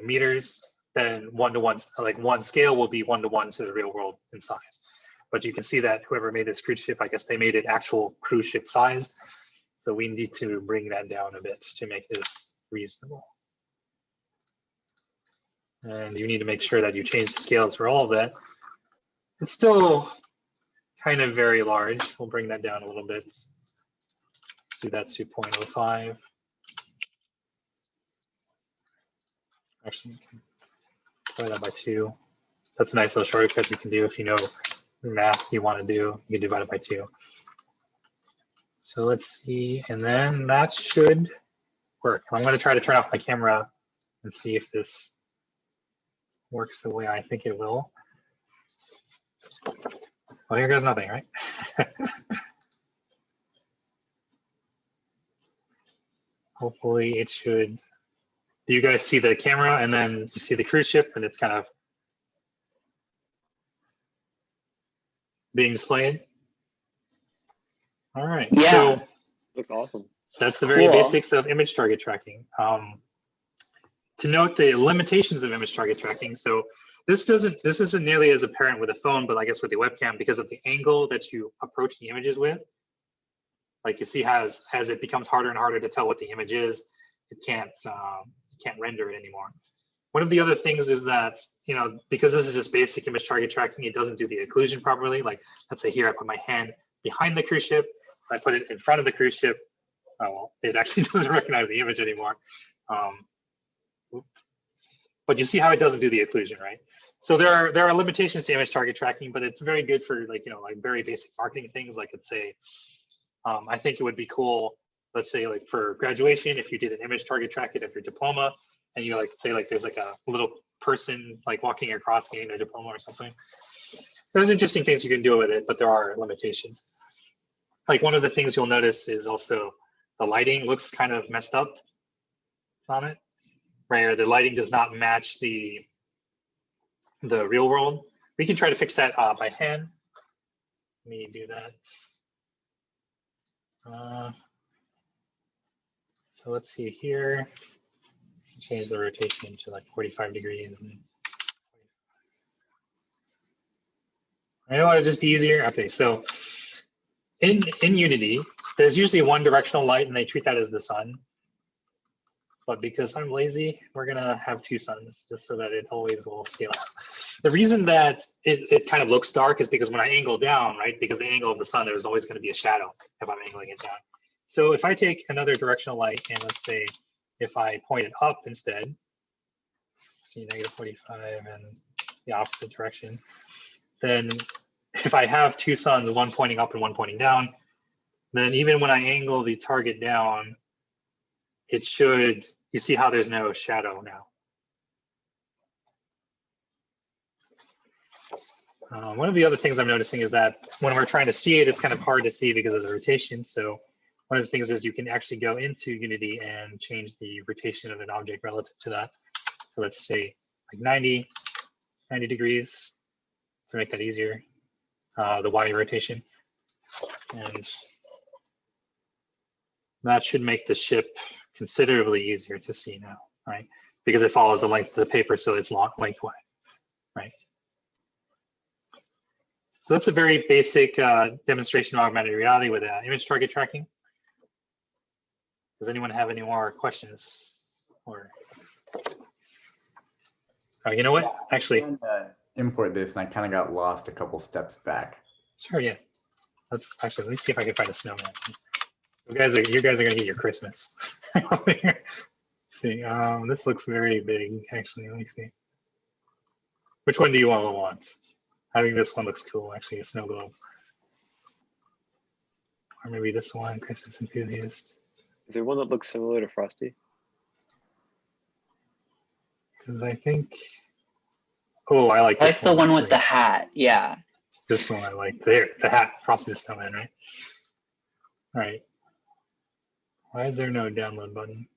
meters, then 1-to-1, like one scale will be 1-to-1 to the real world in size. But you can see that whoever made this cruise ship, I guess they made it actual cruise ship size. So we need to bring that down a bit to make this reasonable. And you need to make sure that you change the scales for all of that. It's still kind of very large. We'll bring that down a little bit. Do that to 0.05. Actually, divide that by 2. That's a nice little shortcut you can do if you know the math you want to do. You can divide it by 2. So let's see, and then that should work. I'm going to try to turn off my camera and see if this works the way I think it will. Well, here goes nothing, right? Hopefully it should. Do you guys see the camera and then you see the cruise ship and it's kind of being displayed? All right. Yeah. Looks awesome. That's the very Cool. basics of image target tracking. To note the limitations of image target tracking. So this isn't nearly as apparent with a phone, but I guess with the webcam, because of the angle that you approach the images with. Like you see, as it becomes harder and harder to tell what the image is, it can't render it anymore. One of the other things is that, because this is just basic image target tracking, it doesn't do the occlusion properly. Like, let's say here, I put my hand behind the cruise ship. I put it in front of the cruise ship. Oh, well, it actually doesn't recognize the image anymore. But you see how it doesn't do the occlusion, right? So there are limitations to image target tracking, but it's very good for like very basic marketing things. Like, let's say, I think it would be cool. Let's say like for graduation, if you did an image target tracking of your diploma, and you say there's like a little person like walking across getting their diploma or something. There's interesting things you can do with it, but there are limitations. Like one of the things you'll notice is also the lighting looks kind of messed up on it, right? Or the lighting does not match the real world. We can try to fix that by hand. Let me do that. So let's see here. Change the rotation to like 45 degrees. I know it'll just be easier. Okay, so in Unity, there's usually one directional light and they treat that as the sun. But because I'm lazy, we're gonna have two suns just so that it always will scale out. The reason that it kind of looks dark is because when I angle down, right, because the angle of the sun, there's always gonna be a shadow if I'm angling it down. So if I take another directional light and let's say, if I point it up instead, see -45 and the opposite direction, then if I have two suns, one pointing up and one pointing down, then even when I angle the target down, it should, you see how there's no shadow now. One of the other things I'm noticing is that when we're trying to see it, it's kind of hard to see because of the rotation. So one of the things is you can actually go into Unity and change the rotation of an object relative to that. So let's say like 90 degrees to make that easier, the Y rotation. And that should make the ship considerably easier to see now, right? Because it follows the length of the paper, so it's lengthwise, right? So that's a very basic demonstration of augmented reality with image target tracking. Does anyone have any more questions? Or you know what? Actually, import this, and I kind of got lost a couple steps back. Sure, yeah. Let me see if I can find a snowman. You guys are gonna get your Christmas. Let's see, this looks very big. Actually, let me see. Which one do you all want? I think this one looks cool. Actually, a snow globe. Or maybe this one, Christmas enthusiast. Is there one that looks similar to Frosty? Because I think. Oh, I like. I like this the one with actually. the hat. Yeah. This one I like. There, the hat, Frosty the Snowman, right? All right. Why is there no download button?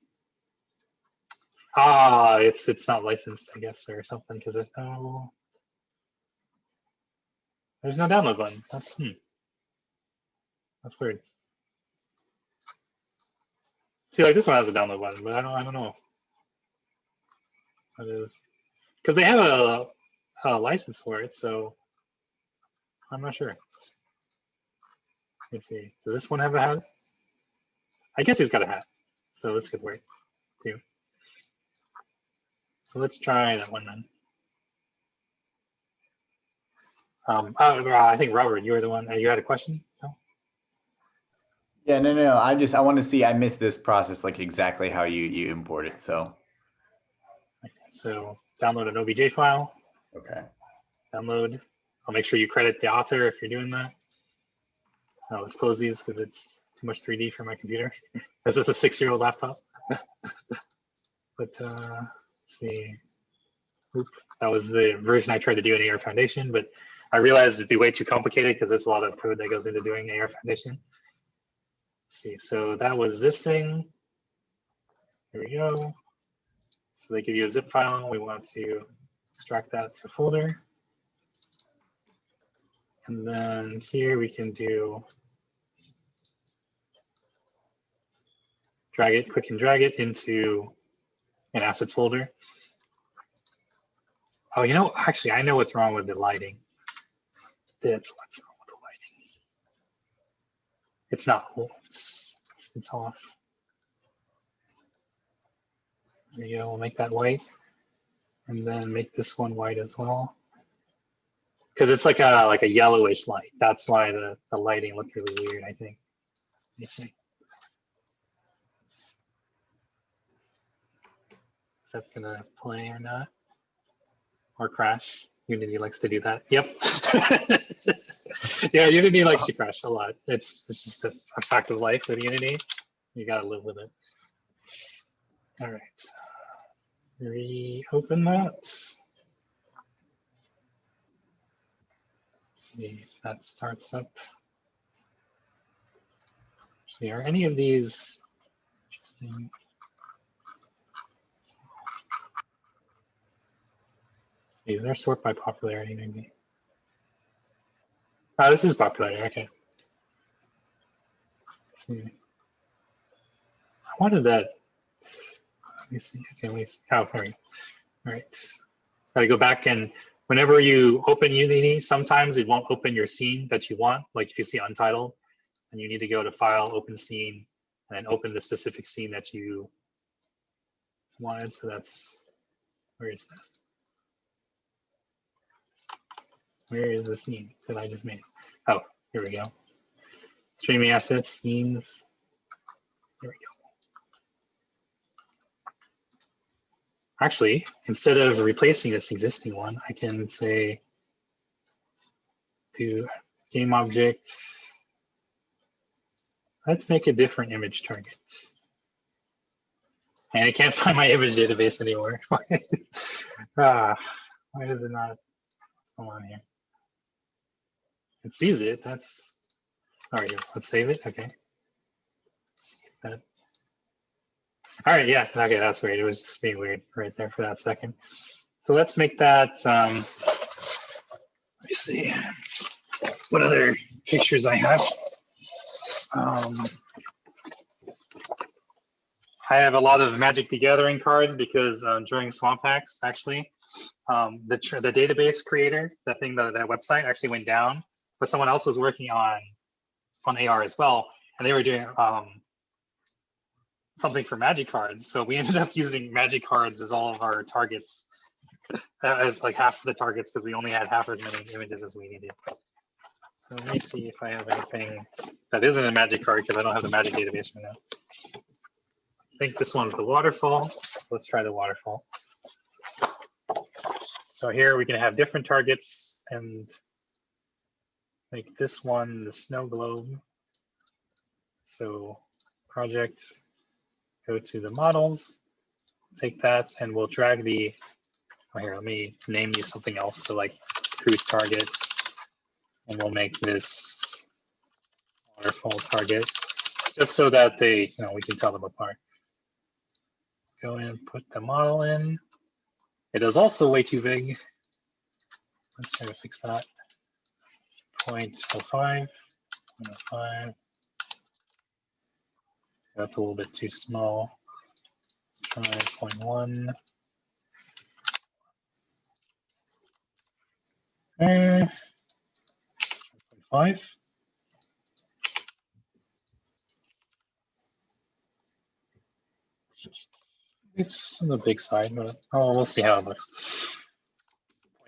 Ah, it's not licensed, I guess, or something, because there's no download button. That's weird. See, like this one has a download button, but I don't know what it is, because they have a license for it, so I'm not sure. Let's see. Does this one have a hat? I guess he's got a hat, so this could work too. So let's try that one then. I think Robert, you were the one. You had a question? No? Yeah, no. I want to see. I missed this process, like exactly how you import it. So. Okay, so download an OBJ file. Okay. Download. I'll make sure you credit the author if you're doing that. Let's close these because it's too much 3D for my computer. This is a 6-year-old laptop. But let's see. Oop, that was the version I tried to do in AR Foundation, but I realized it'd be way too complicated because there's a lot of code that goes into doing AR Foundation. Let's see, so that was this thing. Here we go. So they give you a zip file. We want to extract that to a folder. And then here we can do click and drag it into an assets folder. Oh, actually, I know what's wrong with the lighting. That's what's wrong with the lighting. It's not, it's off. There you go, we'll make that white. And then make this one white as well. Because it's like a yellowish light. That's why the lighting looked really weird, I think. Let me see. If that's gonna play or not. Or crash. Unity likes to do that. Yep. Yeah, Unity likes to crash a lot. It's just a fact of life with Unity. You gotta live with it. All right. Reopen that. See if that starts up. See, are any of these interesting? See, they're sort by popularity, maybe. Oh, this is popularity. Okay. Let's see. I wanted that. Let me see. Okay, let me see. Oh, here we go. All right. Gotta go back, and whenever you open Unity, sometimes it won't open your scene that you want. Like if you see Untitled, and you need to go to File, Open Scene, and then open the specific scene that you wanted. So that's, where is that? Where is the scene that I just made? Oh, here we go. Streaming assets, scenes. There we go. Actually, instead of replacing this existing one, I can say to game object, let's make a different image target. And I can't find my image database anymore. Why does it not? What's going on here? It sees it. That's all right. Let's save it. Okay. See if that. All right. Yeah. Okay. That's weird. It was just being weird right there for that second. So let's make that. Let me see. What other pictures I have? I have a lot of Magic the Gathering cards because during Swamp Hacks, actually, the database creator, that website actually went down, but someone else was working on AR as well, and they were doing something for Magic cards. So we ended up using Magic cards as all of our targets, as like half of the targets, because we only had half as many images as we needed. So let me see if I have anything that isn't a Magic card, because I don't have the Magic database right now. I think this one's the waterfall. Let's try the waterfall. So here we can have different targets and make this one the snow globe. So project, go to the models, take that, and we'll drag the, oh here, let me name you something else. So like cruise target, and we'll make this waterfall target, just so that they, we can tell them apart. Go in, put the model in. It is also way too big. Let's try to fix that. 0.05, 0.05. That's a little bit too small. Let's try 0.1. 0.5. It's on the big side, but we'll see how it looks.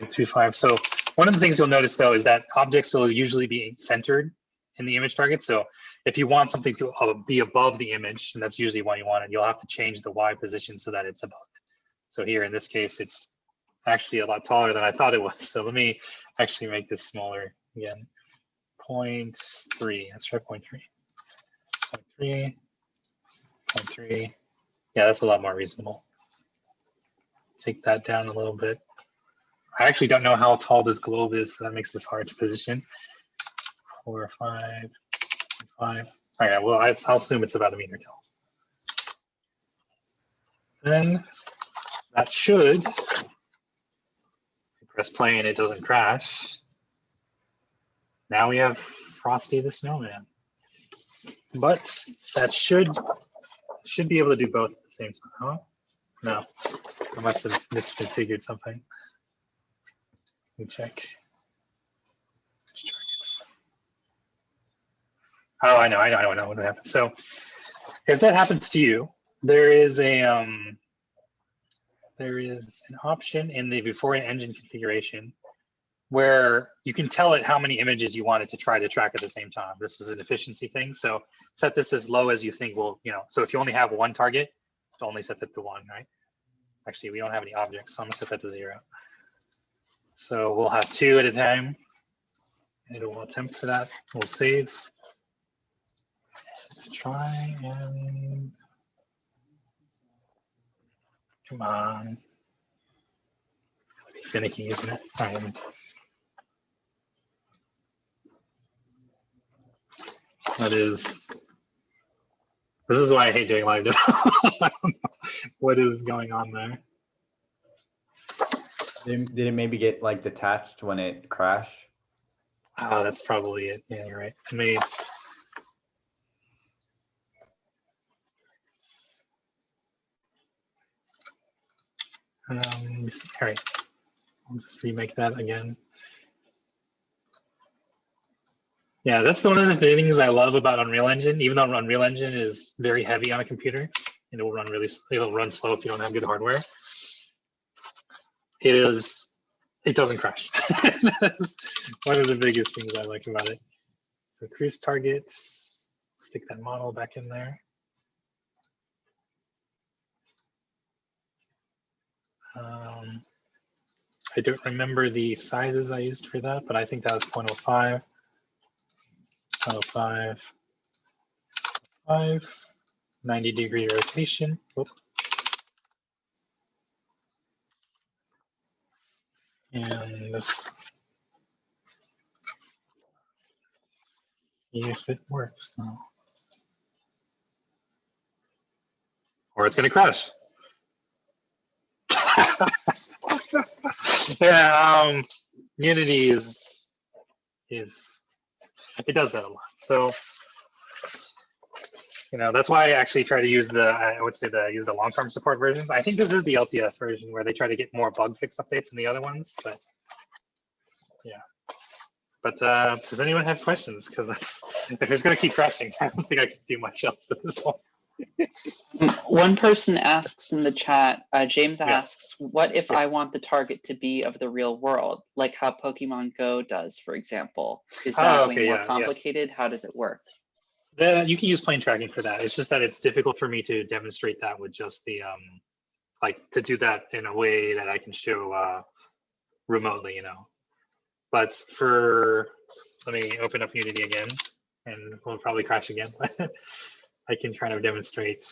0.25. So one of the things you'll notice though is that objects will usually be centered in the image target. So if you want something to be above the image, and that's usually what you want, you'll have to change the Y position so that it's above it. So here in this case, it's actually a lot taller than I thought it was. So let me actually make this smaller again. 0.3. Let's try 0.3. 0.3. 0.3. Yeah, that's a lot more reasonable. Take that down a little bit. I actually don't know how tall this globe is, so that makes this hard to position. 4, 5, 5. All right, well, I'll assume it's about 1 meter tall. Then that should, press play and it doesn't crash. Now we have Frosty the Snowman. But that should be able to do both at the same time, huh? No, I must have misconfigured something. Let me check. Oh, I know what happened. So if that happens to you, there is a there is an option in the Vuforia engine configuration where you can tell it how many images you want it to try to track at the same time. This is an efficiency thing. So set this as low as you think will, so if you only have one target, only set that to 1, right? Actually, we don't have any objects, so I'm gonna set that to 0. So we'll have 2 at a time. It will attempt for that. We'll save. Let's try and come on. It's gonna be finicky, isn't it? All right. This is why I hate doing live demo. I don't know what is going on there. Did it maybe get like detached when it crashed? Oh, that's probably it. Yeah, you're right. Let me see. All right, I'll just remake that again. Yeah, that's one of the things I love about Unreal Engine. Even though Unreal Engine is very heavy on a computer, and it'll run slow if you don't have good hardware. It doesn't crash. That's one of the biggest things I like about it. So cruise targets, stick that model back in there. I don't remember the sizes I used for that, but I think that was 0.05. 0.05, 5, 90-degree rotation. Whoop. And see if it works now. Or it's going to crash. Yeah, Unity is it does that a lot. So that's why I actually try to use use the long-term support versions. I think this is the LTS version where they try to get more bug fix updates than the other ones, but yeah. But does anyone have questions? Because if it's going to keep crashing, I don't think I can do much else at this point. One person asks in the chat, James Yeah. asks, what if I want the target to be of the real world, like how Pokemon Go does, for example? Is that way more complicated? How does it work? You can use plane tracking for that. It's just that it's difficult for me to demonstrate that with just the, to do that in a way that I can show remotely, But let me open up Unity again, and we'll probably crash again. I can try to demonstrate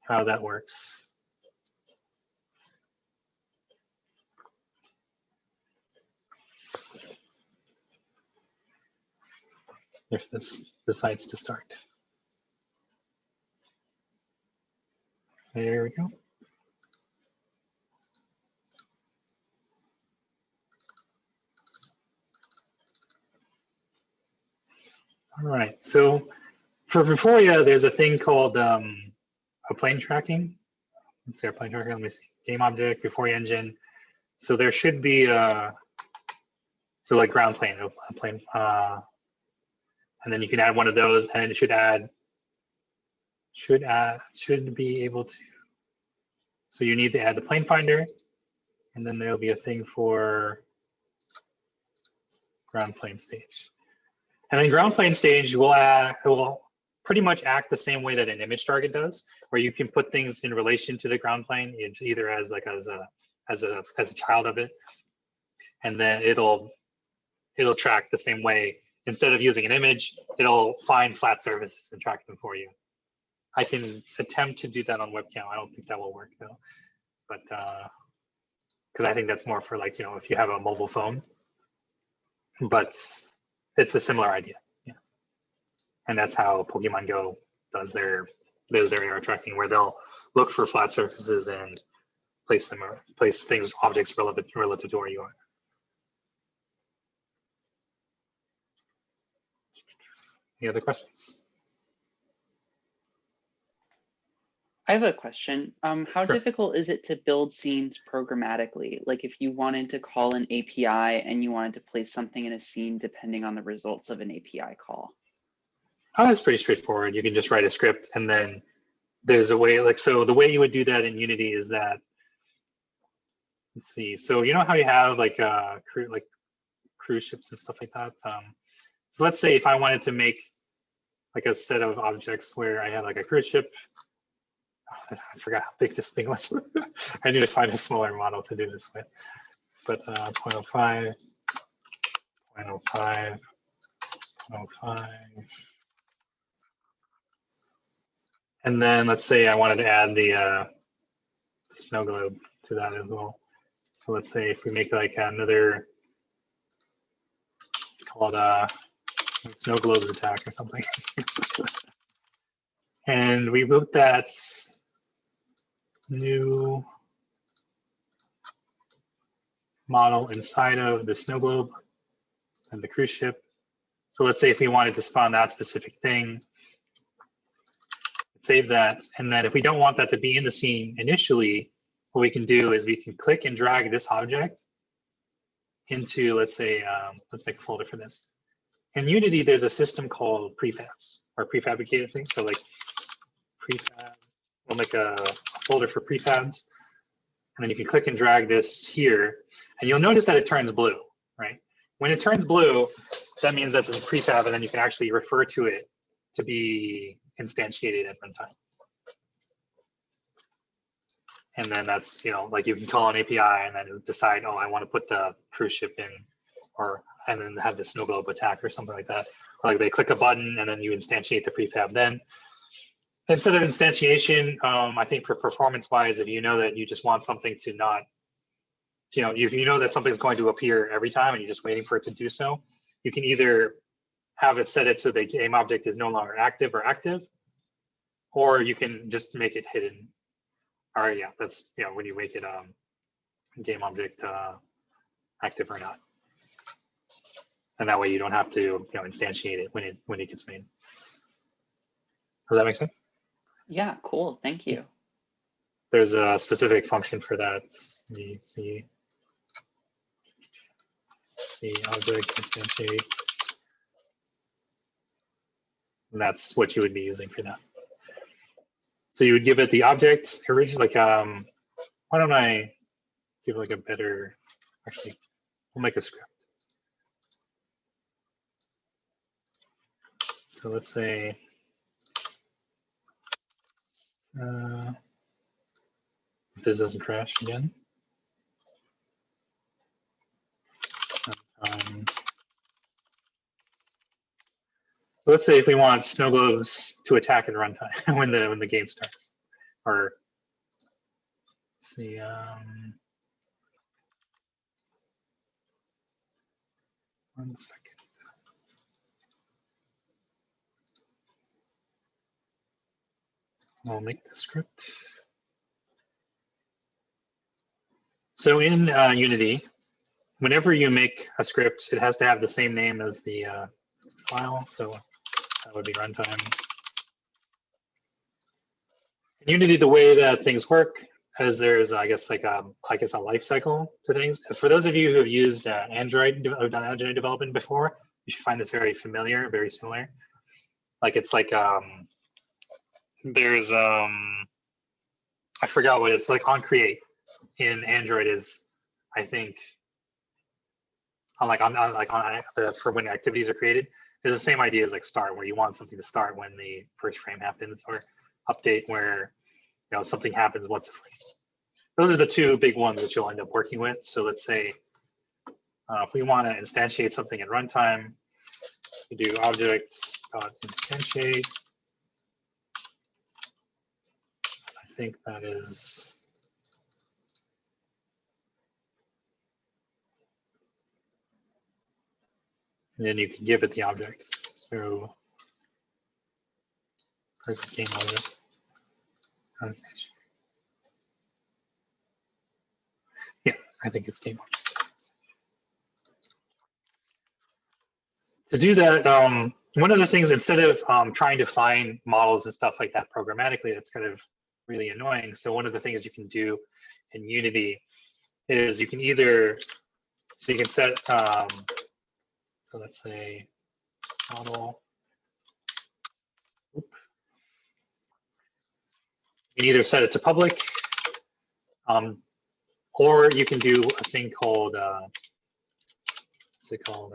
how that works. If this decides to start. There we go. All right, so for Vuforia, there's a thing called a plane tracking. Let's see our plane tracker. Let me see. Game object, Vuforia engine. So there should be so like ground plane, a plane, and then you can add one of those, and it should be able to. So you need to add the plane finder, and then there'll be a thing for ground plane stage. And then ground plane stage will pretty much act the same way that an image target does, where you can put things in relation to the ground plane, either as a child of it, and then it'll track the same way. Instead of using an image, it'll find flat surfaces and track them for you. I can attempt to do that on webcam. I don't think that will work though, but because I think that's more for like if you have a mobile phone. But it's a similar idea, yeah. And that's how Pokemon Go does their AR tracking, where they'll look for flat surfaces and place objects relative to where you are. Any other questions? I have a question. How Sure. difficult is it to build scenes programmatically? Like if you wanted to call an API and you wanted to place something in a scene depending on the results of an API call? Oh, it's pretty straightforward. You can just write a script, and then there's a way, so the way you would do that in Unity is that let's see. So you know how you have like cruise ships and stuff like that. So let's say if I wanted to make like a set of objects where I had like a cruise ship. I forgot how big this thing was. I need to find a smaller model to do this with. But 0.05, 0.05, 0.05. And then let's say I wanted to add the snow globe to that as well. So let's say if we make like another, call it snow globes attack or something. And we wrote that new model inside of the snow globe and the cruise ship. So let's say if we wanted to spawn that specific thing, save that. And then if we don't want that to be in the scene initially, what we can do is we can click and drag this object into, let's say, let's make a folder for this. In Unity, there's a system called prefabs or prefabricated things. So like prefab, we'll make a folder for prefabs. And then you can click and drag this here. And you'll notice that it turns blue, right? When it turns blue, that means that's a prefab, and then you can actually refer to it to be instantiated at runtime. And then that's, you know, like you can call an API and then decide, oh, I want to put the cruise ship in, or and then have the snow globe attack or something like that. Or like they click a button and then you instantiate the prefab. Then instead of instantiation, I think for performance-wise, if you know that you just want something to not, you know, if you know that something's going to appear every time and you're just waiting for it to do so, you can either have it set it so the game object is no longer active or active, or you can just make it hidden. All right, yeah, that's, you know, when you make it game object active or not. And that way you don't have to, you know, instantiate it when it gets made. Does that make sense? Yeah, cool. Thank you. There's a specific function for that. You see the object instantiate. And that's what you would be using for that. So you would give it the object originally, like, why don't I give like a better, actually, we'll make a script. So let's say, if this doesn't crash again. So let's say if we want snow globes to attack at runtime when the game starts, or let's see, one second. I'll make the script. So in Unity, whenever you make a script, it has to have the same name as the file. So that would be runtime. In Unity, the way that things work is there's, I guess, like a life cycle to things. For those of you who have used Android, or done Android development before, you should find this very familiar, very similar. Like it's like there's I forgot what it's like. On create in Android is, I think, for when activities are created, there's the same idea as like start, where you want something to start when the first frame happens, or update where, you know, something happens once a frame. Those are the two big ones that you'll end up working with. So let's say if we want to instantiate something at runtime, we do objects.instantiate. I think that is. And then you can give it the object. So where's the game object? Yeah, I think it's game object. To do that, one of the things, instead of trying to find models and stuff like that programmatically, that's kind of really annoying. So one of the things you can do in Unity is you can either, so you can set, so let's say model. You can either set it to public, Or you can do a thing called, what's it called?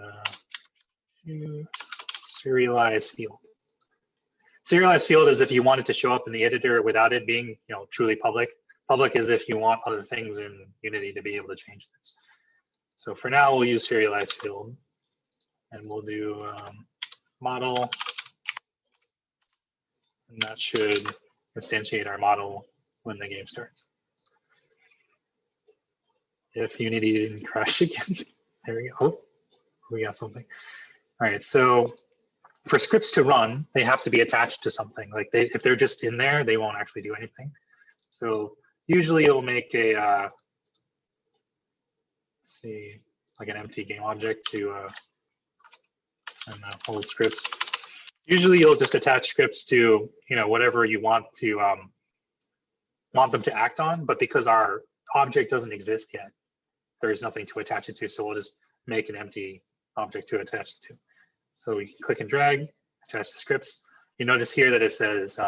Serialized field. Serialized field is if you want it to show up in the editor without it being, truly public. Public is if you want other things in Unity to be able to change this. So for now, we'll use serialized field, and we'll do model, and that should instantiate our model when the game starts. If Unity didn't crash again, there we go. Oh, we got something. All right, so for scripts to run, they have to be attached to something. Like if they're just in there, they won't actually do anything. So usually it'll make a, let's see, like an empty game object to hold scripts. Usually you'll just attach scripts to, whatever you want to want them to act on, but because our object doesn't exist yet, there's nothing to attach it to. So we'll just make an empty object to attach it to. So we click and drag, attach the scripts. You notice here that it says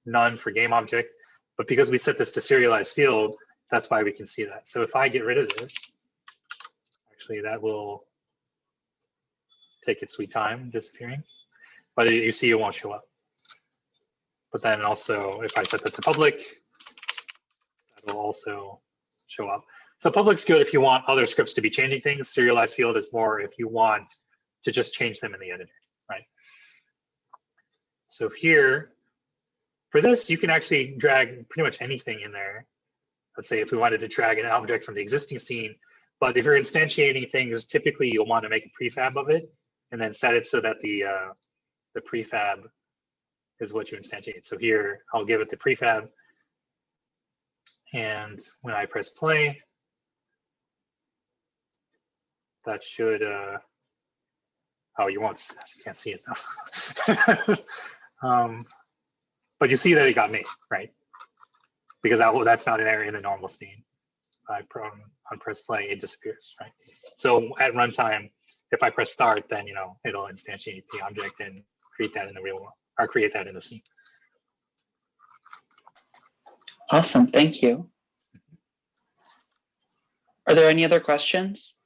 none for game object, but because we set this to serialized field, that's why we can see that. So if I get rid of this, actually that will take its sweet time disappearing, but you see it won't show up. But then also if I set that to public, that will also show up. So public's good if you want other scripts to be changing things. Serialized field is more if you want to just change them in the editor, right? So here, for this, you can actually drag pretty much anything in there. Let's say if we wanted to drag an object from the existing scene, but if you're instantiating things, typically you'll want to make a prefab of it and then set it so that the prefab is what you instantiate. So here, I'll give it the prefab. And when I press play, that should, oh, you can't see it now. But you see that it got made, right? Because that's not an area in the normal scene. I press play, it disappears, right? So at runtime, if I press start, then it'll instantiate the object and create that in the real world, or create that in the scene. Awesome, thank you. Are there any other questions?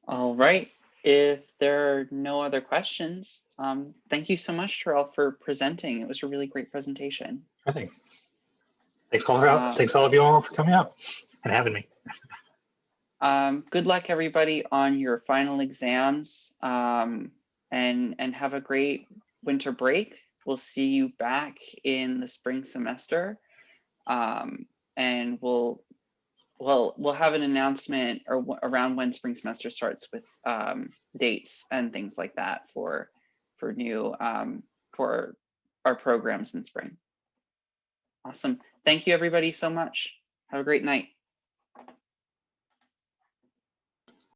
All right, if there are no other questions, thank you so much, Terrell, for presenting. It was a really great presentation. I think. Thanks all of you all for coming out and having me. Good luck, everybody, on your final exams, and have a great winter break. We'll see you back in the spring semester, and we'll have an announcement around when spring semester starts with dates and things like that for new for our programs in spring. Awesome. Thank you, everybody, so much. Have a great night.